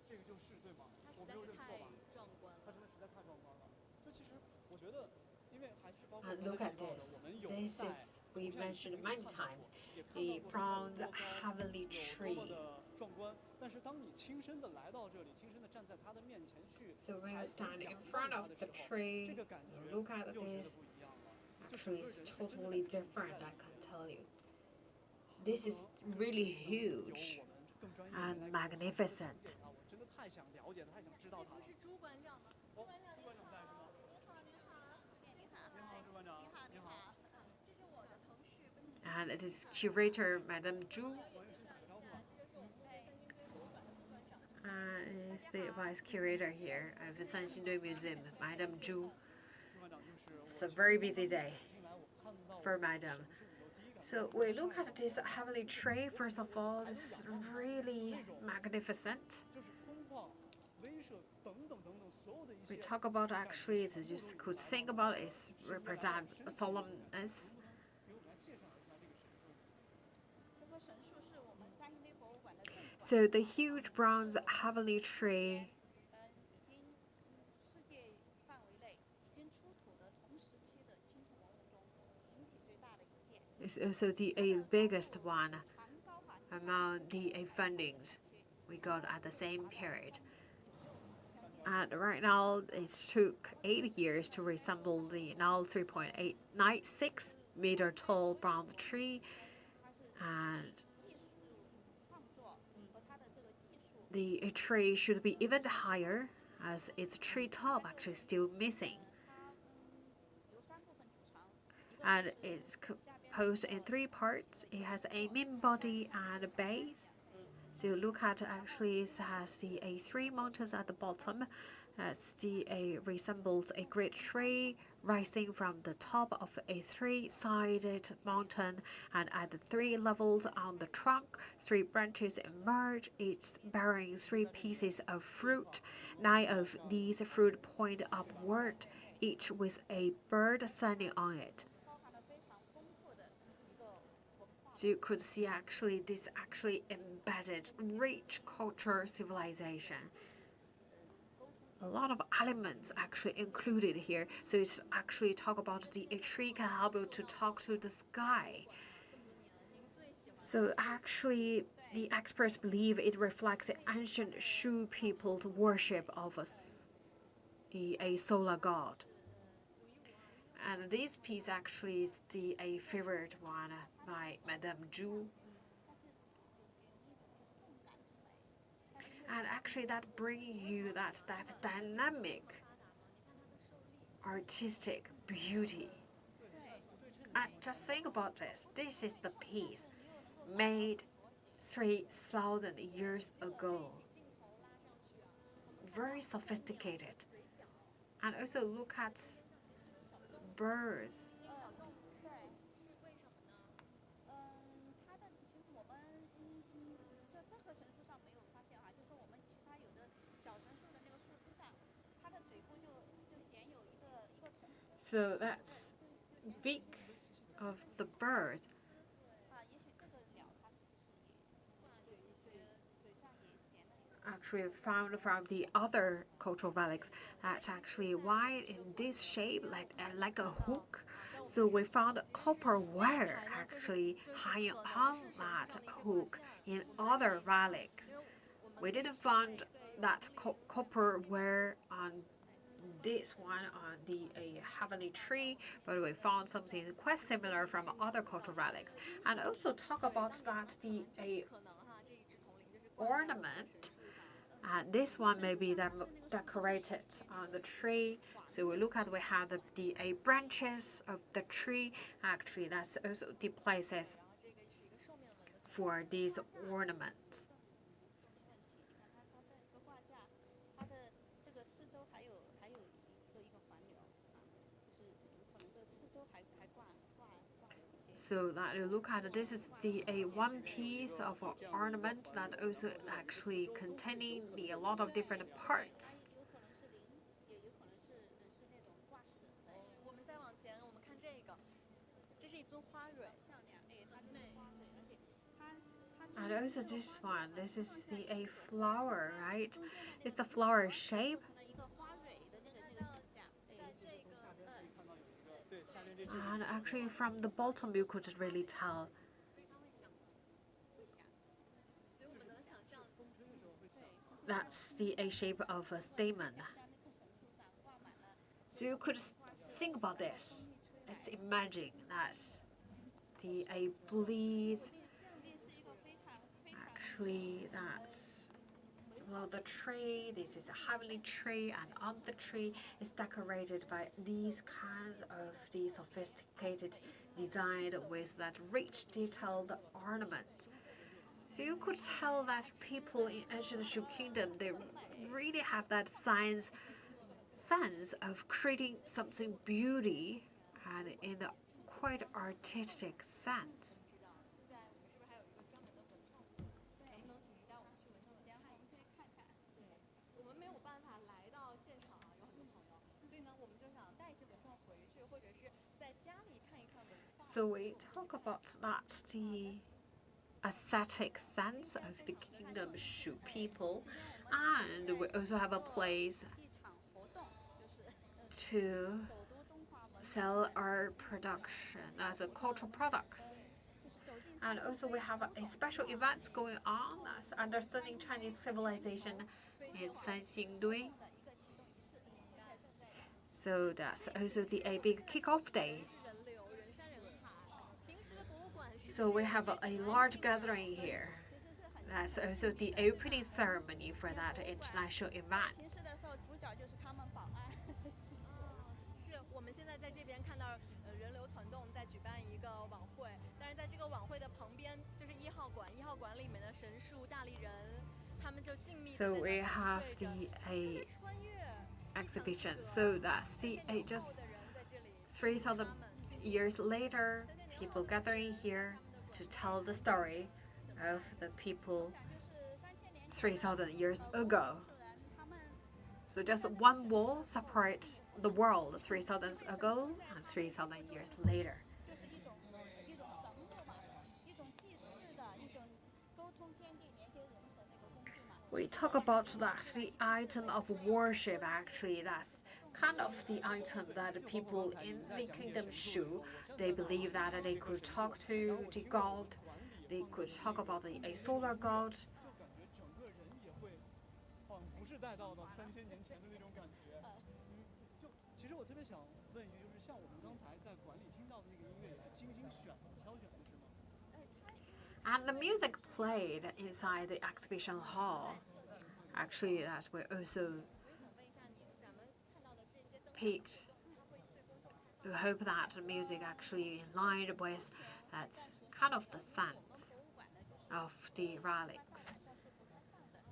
这个就是对吗？它实我没有在是太认错吧？壮观了。它真的实在太壮观了。就其实我觉得，因为还是包括 And 刚 look 才 at 提到的， this. 我们有 This 在 is, we 图片里 mentioned 已经 many 看到 times, 过，也看 the 到过它 bronze 有多高， heavenly 有多么 tree. 的壮观。但是当你亲身的来到这里，亲身的站在它的面前去， So when 抬 you 头 stand 仰 in 望 front 它 of 的 the 时候， tree, 这个感觉 look at 又觉得 this. 不一样了。 Actually, it's totally different, I can tell you. This is really huge and magnificent. 我真的太想了解，太想知道它了。不是朱馆长吗？朱馆长朱馆长在是吗？您好，您好，您好，你好，朱馆长。您好。这是我的同事温景。 And it is curator Madame Zhu, 我也介绍一下，这就是我们目前三星堆博物馆的副馆长。 is the vice curator here of the Sanxingdui Museum, Madame Zhu. 朱馆长就是我 It's a very busy day 进来，我看到 for Madame. 神树我第一感觉 So we look at this heavenly tree. First of all, it's really magnificent. 就是空旷、威慑等等等等所有的一 We 些。 talk about actually, as you could think about, it represents solemnness. 给我们来介绍一下这个神树。这棵神树是我们三星堆博物馆的正 So the huge bronze heavenly tree. 已经世界范围内已经出土的同时期的青铜文物中形体最大的一件。 Is also the biggest one among the findings we got at the same period. And right now, it took 8 years to reassemble the now 3.896 meter tall bronze tree, and the tree should be even higher as its tree top actually still missing. And it's composed in 3 parts. It has a main body and a base. So look at actually it has the 3 mountains at the bottom. That's resembles a great tree rising from the top of a 3-sided mountain, and at the 3 levels on the trunk, 3 branches emerge. It's bearing 3 pieces of fruit. 9 of these fruit point upward, each with a bird standing on it. So you could see actually this actually embedded rich culture civilization. A lot of elements actually included here. So it's actually talk about the tree can help you to talk to the sky. So actually the experts believe it reflects the ancient Shu people's worship of a solar god. And this piece actually is a favorite one by Madame Zhu. And actually that brings you that dynamic artistic beauty. And just think about this. This is the piece made 3,000 years ago. Very sophisticated. And also look at birds. So that's beak of the bird. Actually found from the other cultural relics. That's actually why in this shape like a hook. So we found copper wire actually hanging on that hook in other relics. We didn't find that copper wire on this one on the heavenly tree, but we found something quite similar from other cultural relics. And also talk about that the ornament. This one may be decorated on the tree. So we look at we have the branches of the tree. Actually, that's also the places for these ornaments. So that you look at this is the one piece of ornament that also actually containing a lot of different parts. And also this one, this is a flower, right? It's the flower shape. And actually from the bottom you could really tell. That's the shape of a stamen. So you could think about this. Let's imagine that the breeze. Actually, that's the tree. This is a heavenly tree, and on the tree is decorated by these kinds of the sophisticated design with that rich detailed ornament. So you could tell that people in ancient Shu Kingdom, they really have that sense of creating something beauty and in a quite artistic sense. So we talk about that aesthetic sense of the Kingdom Shu people, and we also have a place 一场活动，就是 to 走读中华文化 sell our production, the cultural products. 就是走进 And also we have a special events going on as understanding Chinese civilization in Sanxingdui. 的一个启动仪式，在正在 So that's also a big kickoff day. 是人流人山人海。平时的博物馆是 So we have a large gathering here. 其实是很 That's also the opening ceremony for that international event. 平时的时候，主角就是他们保安。是我们现在在这边看到，人流攒动，在举办一个晚会。但是在这个晚会的旁边，就是1号馆，1号馆里面的神树、大力人，他们就静谧 So 地 we 在 have 那沉睡 the 着， a 在穿越 exhibition. So that's the just 的人在这里， 3,000 years later, people gathering here to tell the story of the people 就是3000 3,000年 years ago. 人他们 So just one wall separates the world 3,000 ago and 3,000 years later. 就是一种神物嘛，一种祭祀的一种沟通天地、连接人神的一个工具嘛。 We talk about that the item of worship actually that's kind of the item that the people in the Kingdom Shu they believe that they could talk to the god, they could talk about a solar god. 就感觉整个人也会仿佛是带到了3000年前的那种感觉。就其实我特别想问一句，就是像我们刚才在馆里听到的那个音乐，也是精心挑选的，是吗？ And the music played inside the exhibition hall. Actually, that's where also 我也想问一下您，咱们看到的这些灯 picked. 它会对公众开 We hope that the music actually in line with that kind of the sense 博物馆呢，就是 of the relics. 上是不开放的。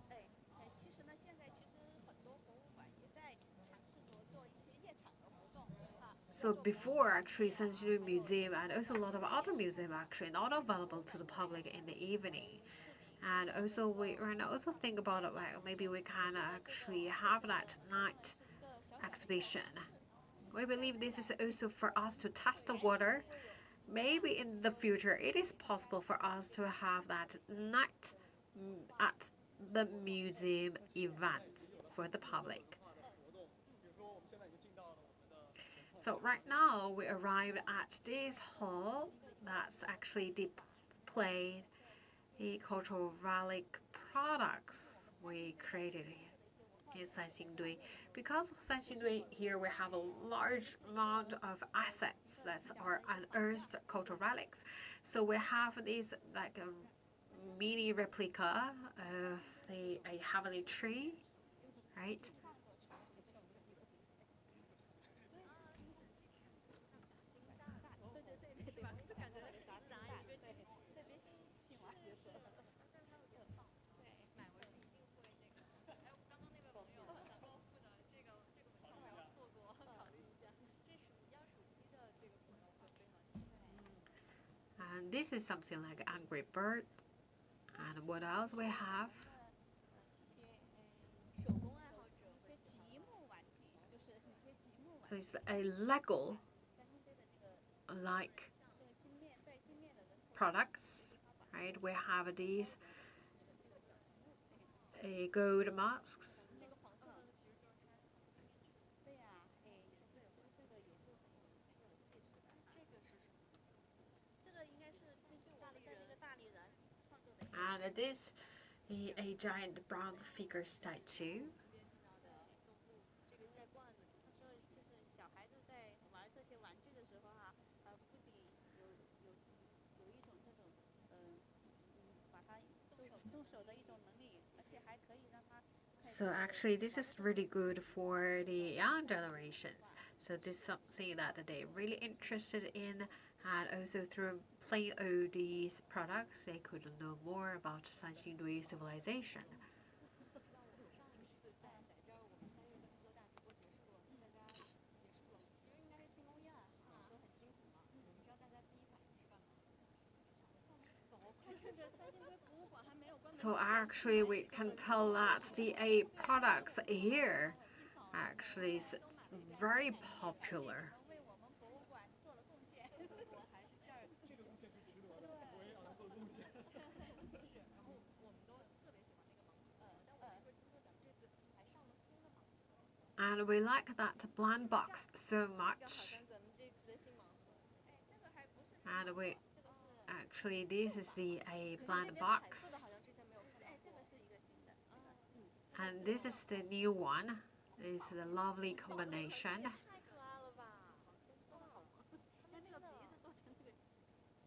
其实呢，现在其实很多博物馆也在尝试着做一些夜场的活动啊。 So before actually Sanxingdui Museum and also a lot of other museums actually not available to the public in the evening. And also we right now also think about it like maybe we can actually have that night exhibition. We believe this is also for us to test the water. Maybe in the future it is possible for us to have that night at the museum events for the public. 活动，比如说我们现在已经进到了我们的 So right now we arrived at this hall that's actually displayed the cultural relic products we created in Sanxingdui. Because of Sanxingdui here we have a large amount of assets that are unearthed cultural relics. So we have this like a mini replica of a heavenly tree, right? 对对对对对，就感觉一砸一个对，特别喜庆嘛，就是。现在他们很棒，对，买回去一定会那个。哎，刚刚那位朋友想购付的这个门票不要错过，考虑一下。这要属鸡的这个朋友会非常喜欢。 And this is something like Angry Birds. And what else we have? 一些手工爱好者，一些积木玩具，就是一些积木玩 So 具。 it's a Lego 三星堆的这个 like 这个镜面带镜面的人头。 products, right? We have these gold masks. 这个黄色的其实就是它藏在里面。对呀，是这个也是很有历史的。这个是什么？这个应该是根据我们的这个大理人创作的。 And this a giant bronze figure statue. 这边看到的总部，这个是带罐子。他说就是小孩子在玩这些玩具的时候哈，不仅有一种这种把它动手的一种能力，而且还可以让他。 So actually this is really good for the young generations. So this is something that they're really interested in, and also through playing all these products they could know more about Sanxingdui civilization. 上一次在这儿，我们3月份做大直播结束了，大家结束了，其实应该是庆功宴都很辛苦嘛。你知道大家第一反应是干嘛？走，快趁着三星堆博物馆还没有关门。 So actually we can tell that the products here actually is very popular. 为我们博物馆做了贡献。我还是这儿，这个贡献是值得的，我也要来做贡献。And we like that blind box so 要挑 much. 战咱们这次的新盲盒。 And we actually, this is the 可是这 blind 边彩色的 box. 好像之前没有看到过。这个是一个新的。And this is the new one. It's a lovely combination. 太可爱了吧！做的好吗？它那个鼻子做成那个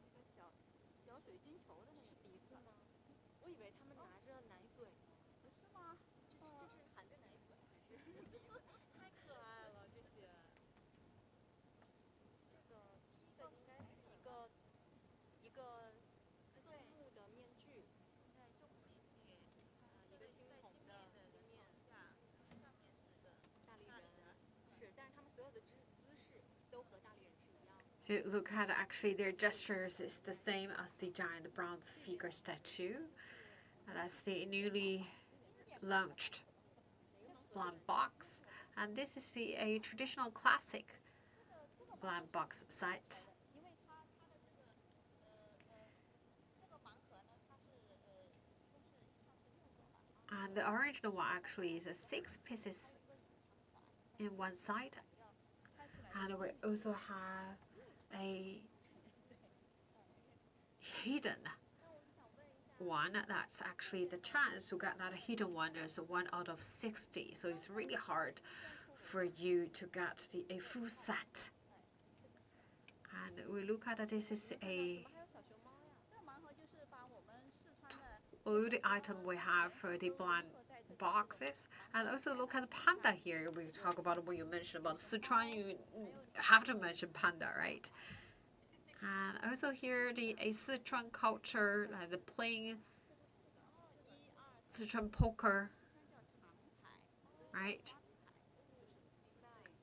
一个小水晶球的那个鼻子吗？我以为他们拿着奶嘴。是吗？这是含着奶嘴还是鼻子？太可爱了，这些。这个第一个应该是一个字幕的面具。对，重面具。一个惊恐的镜面。上面是个大力人。是，但是他们所有的姿势都和大力人是一样的。So look at actually their gestures is the same as the giant bronze figure statue. And that's the newly launched blind box. And this is a traditional classic blind box site. 因为它的这个盲盒呢，它是一共是16个吧。 And the original one actually is 6 pieces in one side. And we also have a hidden one. That's actually the chance to get that hidden one is 1 out of 60. So it's really hard for you to get a full set. And we look at this is a 还有小熊猫呀。这个盲盒就是把我们四川的 all the item we have for the blind boxes. And also look at the panda here. We talk about when you mention about Sichuan, you have to mention panda, right? And also here the Sichuan culture, like the playing Sichuan poker, right?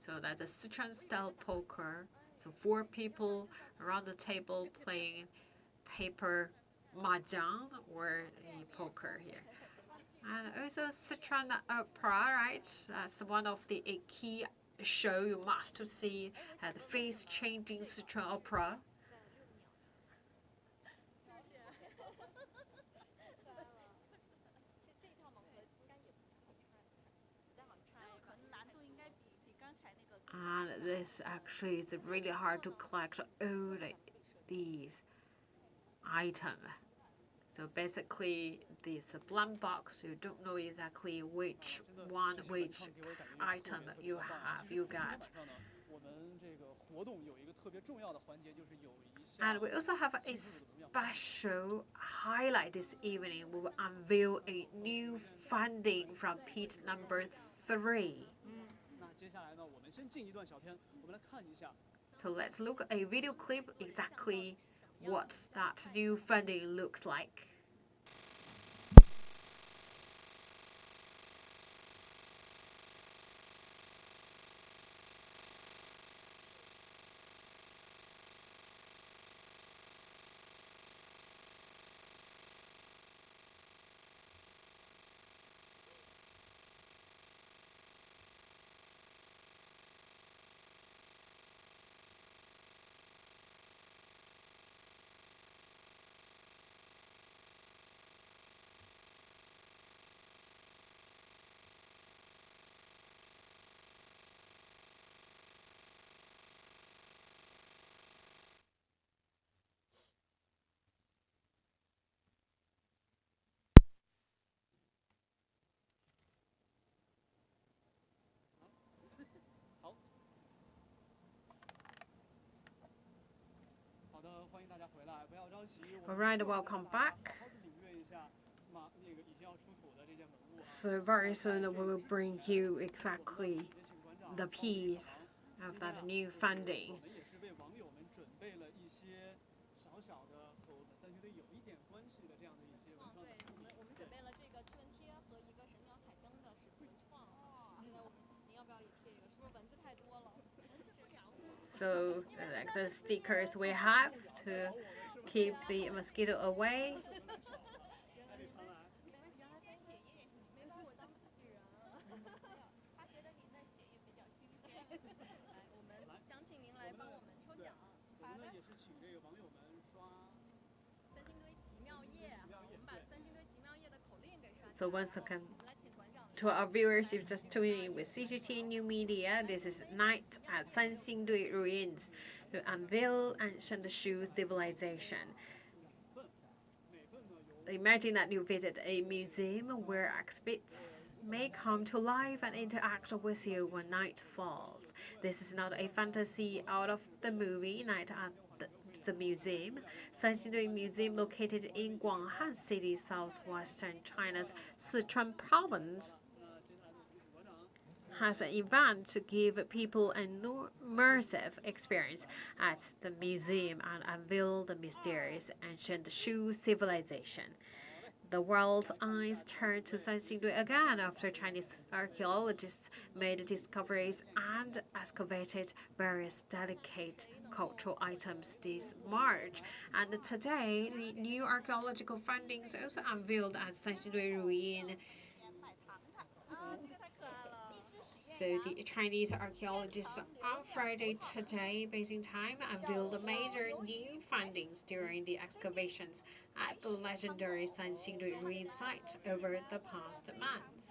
So that's a Sichuan style poker. So 4 people around the table playing paper mahjong or a poker here. And also Sichuan opera, right? That's one of the key show you must see at the face-changing Sichuan opera. 这套盲盒应该也不太好拆，不太好拆，可能难度应该比刚才那个。 And this actually is really hard to collect all these items. So basically, this blind box, you don't know exactly which one, which item you have, you got. 我们这个活动有一个特别重要的环节，就是有一项。 And we also have a special highlight this evening. We will unveil a new funding from pit number 3. 那接下来呢，我们先进一段小片，我们来看一下。 So let's look at a video clip exactly what that new funding looks like. Alright, welcome back. So very soon we will bring you exactly the piece of that new funding. 我们也是为网友们准备了一些小小的和我们三星堆有一点关系的这样的一些文创产品。我们准备了这个趣闻贴和一个神鸟彩灯的是文创。现在您要不要也贴一个？是不是文字太多了？ So like the stickers we have to keep the mosquito away. 没把我当自己人。他觉得您的血液比较新鲜。来，我们想请您来帮我们抽奖。我们呢也是请这个网友们刷三星堆奇妙夜，我们把三星堆奇妙夜的口令给刷起来。 So once again, 我们来请馆长 To our viewers, you've just tuned in with CGTN New Media. This is Night at Sanxingdui Ruins to unveil ancient Shu civilization. Imagine that you visit a museum where exhibits may come to life and interact with you when night falls. This is not a fantasy out of the movie Night at the museum. Sanxingdui Museum, located in Guanghan City, southwestern China's Sichuan province, has an event to give people an immersive experience at the museum and unveil the mysterious ancient Shu civilization. The world's eyes turned to Sanxingdui again after Chinese archaeologists made discoveries and excavated various delicate cultural items this March. And today, the new archaeological findings also unveiled at Sanxingdui Ruins. So the Chinese archaeologists on Friday today, Beijing time, unveiled major new findings during the excavations at the legendary Sanxingdui Ruins site over the past months.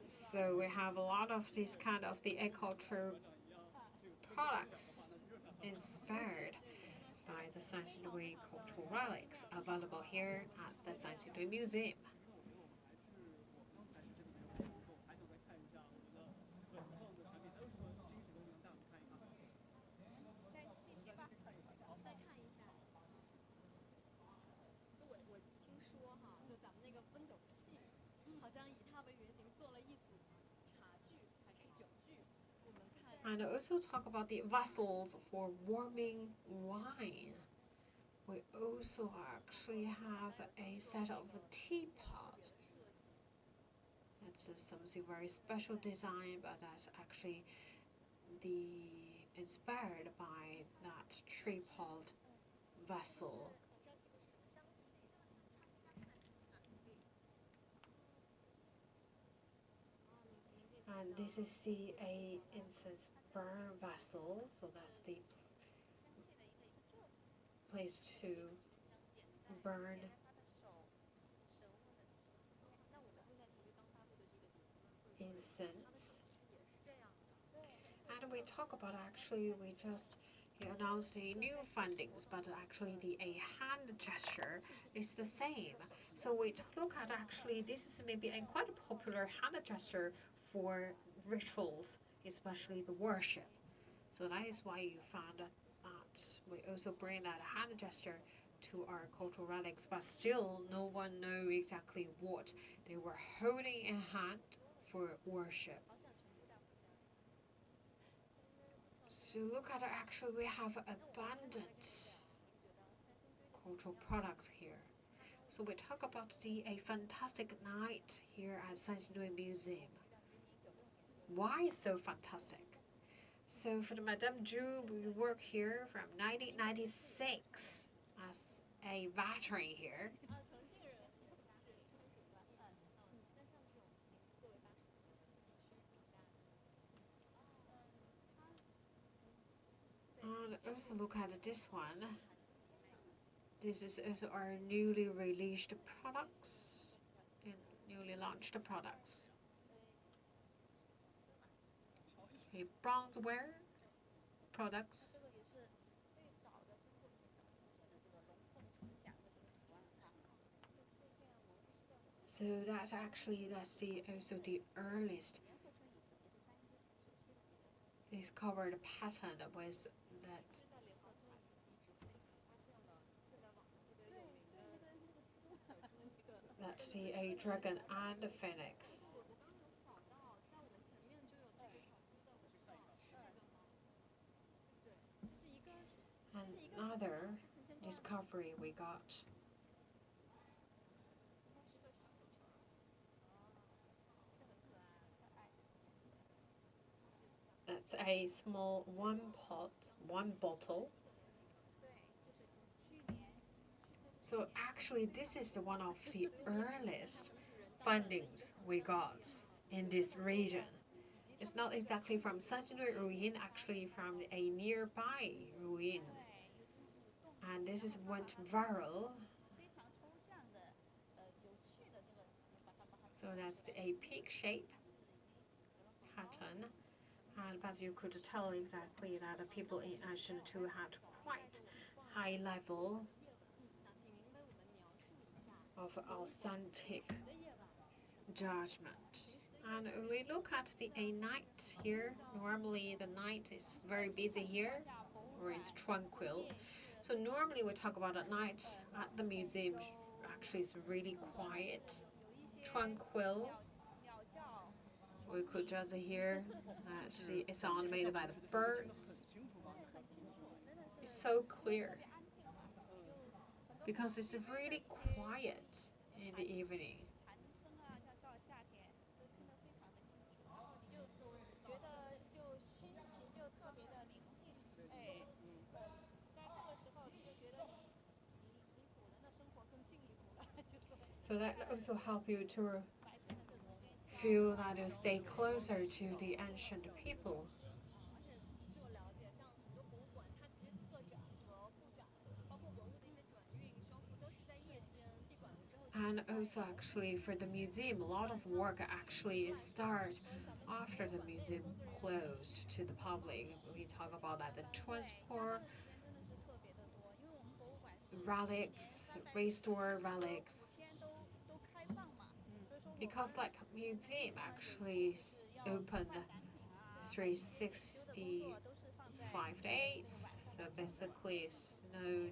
So we have a lot of these kind of the agricultural products inspired by the Sanxingdui cultural relics available here at the Sanxingdui Museum. And also talk about the vessels for warming wine. We also actually have a set of a teapot. It's something very special design, but that's actually inspired by that tripod vessel. And this is a incense burn vessel, so that's the place to burn incense. And we talk about actually we just announced a new findings, but actually a hand gesture is the same. So we look at actually this is maybe a quite a popular hand gesture for rituals, especially the worship. So that is why you found that we also bring that hand gesture to our cultural relics, but still no one knows exactly what they were holding in hand for worship. So look at actually we have abundant cultural products here. So we talk about a fantastic night here at Sanxingdui Museum. Why so fantastic? So for the Madame Zhu, we work here from 1996 as a veteran here. And also look at this one. This is also our newly released products and newly launched products. Okay, bronzeware products. So that's also the earliest discovered pattern with that. That's a dragon and a phoenix. Another discovery we got. That's a small one bottle. So actually this is one of the earliest findings we got in this region. It's not exactly from Sanxingdui Ruin, actually from a nearby ruin. And this is went viral. So that's a peak shape pattern. And as you could tell exactly that the people in ancient Chu had quite high level of authentic judgment. And we look at the night here. Normally the night is very busy here, or it's tranquil. So normally we talk about at night at the museum. Actually, it's really quiet, tranquil. We could just hear the sound made by the birds. It's so clear because it's really quiet in the evening. So that also help you to feel that you stay closer to the ancient people. And also actually for the museum, a lot of work actually starts after the museum closed to the public. We talk about that, the transport, relics, restore relics. Because like museum actually open 365 days, so basically it's a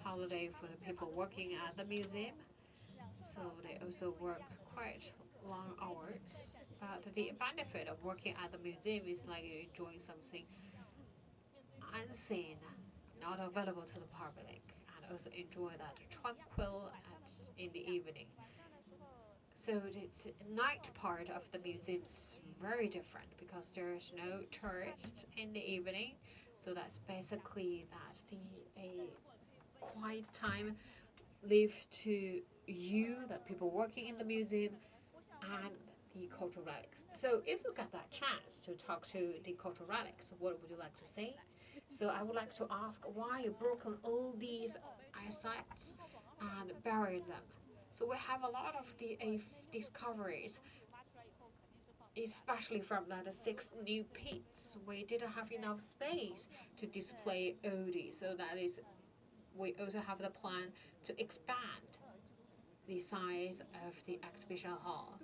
holiday for the people working at the museum. So they also work quite long hours. But the benefit of working at the museum is like you enjoy something unseen, not available to the public, and also enjoy that tranquil in the evening. So the night part of the museum is very different because there's no tourists in the evening. So that's basically a quiet time leave to you, the people working in the museum, and the cultural relics. So if you get that chance to talk to the cultural relics, what would you like to say? So I would like to ask why you broken all these sites and buried them. So we have a lot of the discoveries, especially from the 6 new pits. We didn't have enough space to display all these, so that is, we also have the plan to expand the size of the exhibition hall.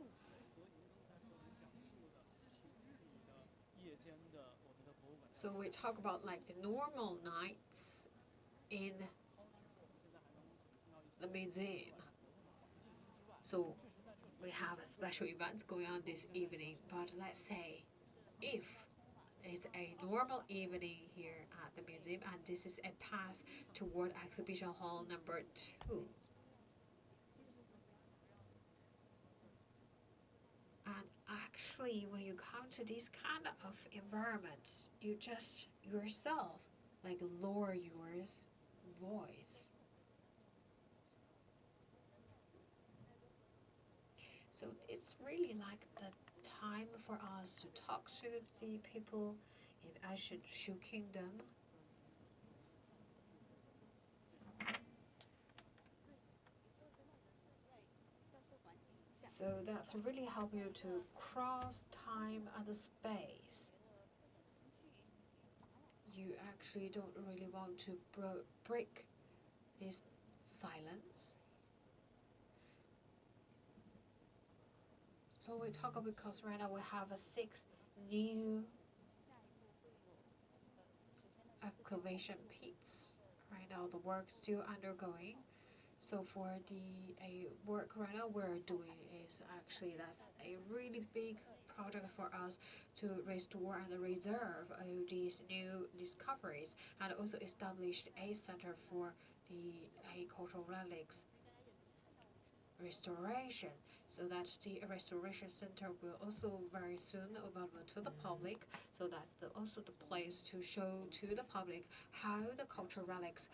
So we talk about like the normal nights in the museum. So we have special events going on this evening, but let's say if it's a normal evening here at the museum and this is a pass toward exhibition hall number 2. And actually when you come to this kind of environment, you just yourself like lower your voice. So it's really like the time for us to talk to the people in ancient Shu Kingdom. So that's really help you to cross time and space. You actually don't really want to break this silence. So we talk about, because right now we have 6 new excavation pits. Right now the work still undergoing. So for the work right now we're doing is actually that's a really big project for us to restore and reserve these new discoveries, and also established a center for the cultural relics restoration, so that the restoration center will also very soon available to the public. So that's also the place to show to the public how the cultural relics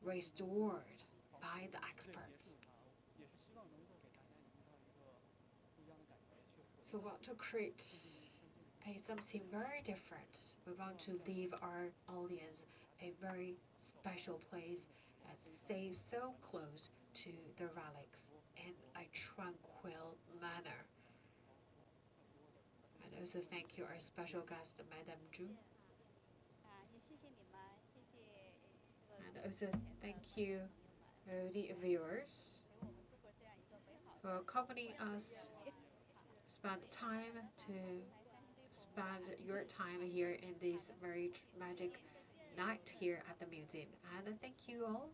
restored by the experts. So we want to create something very different. We want to leave our audience a very special place and stay so close to the relics in a tranquil manner. And also thank you our special guest, Madam Zhu. And also thank you the viewers for accompanying us, spend time to spend your time here in this very magic night here at the museum. And thank you all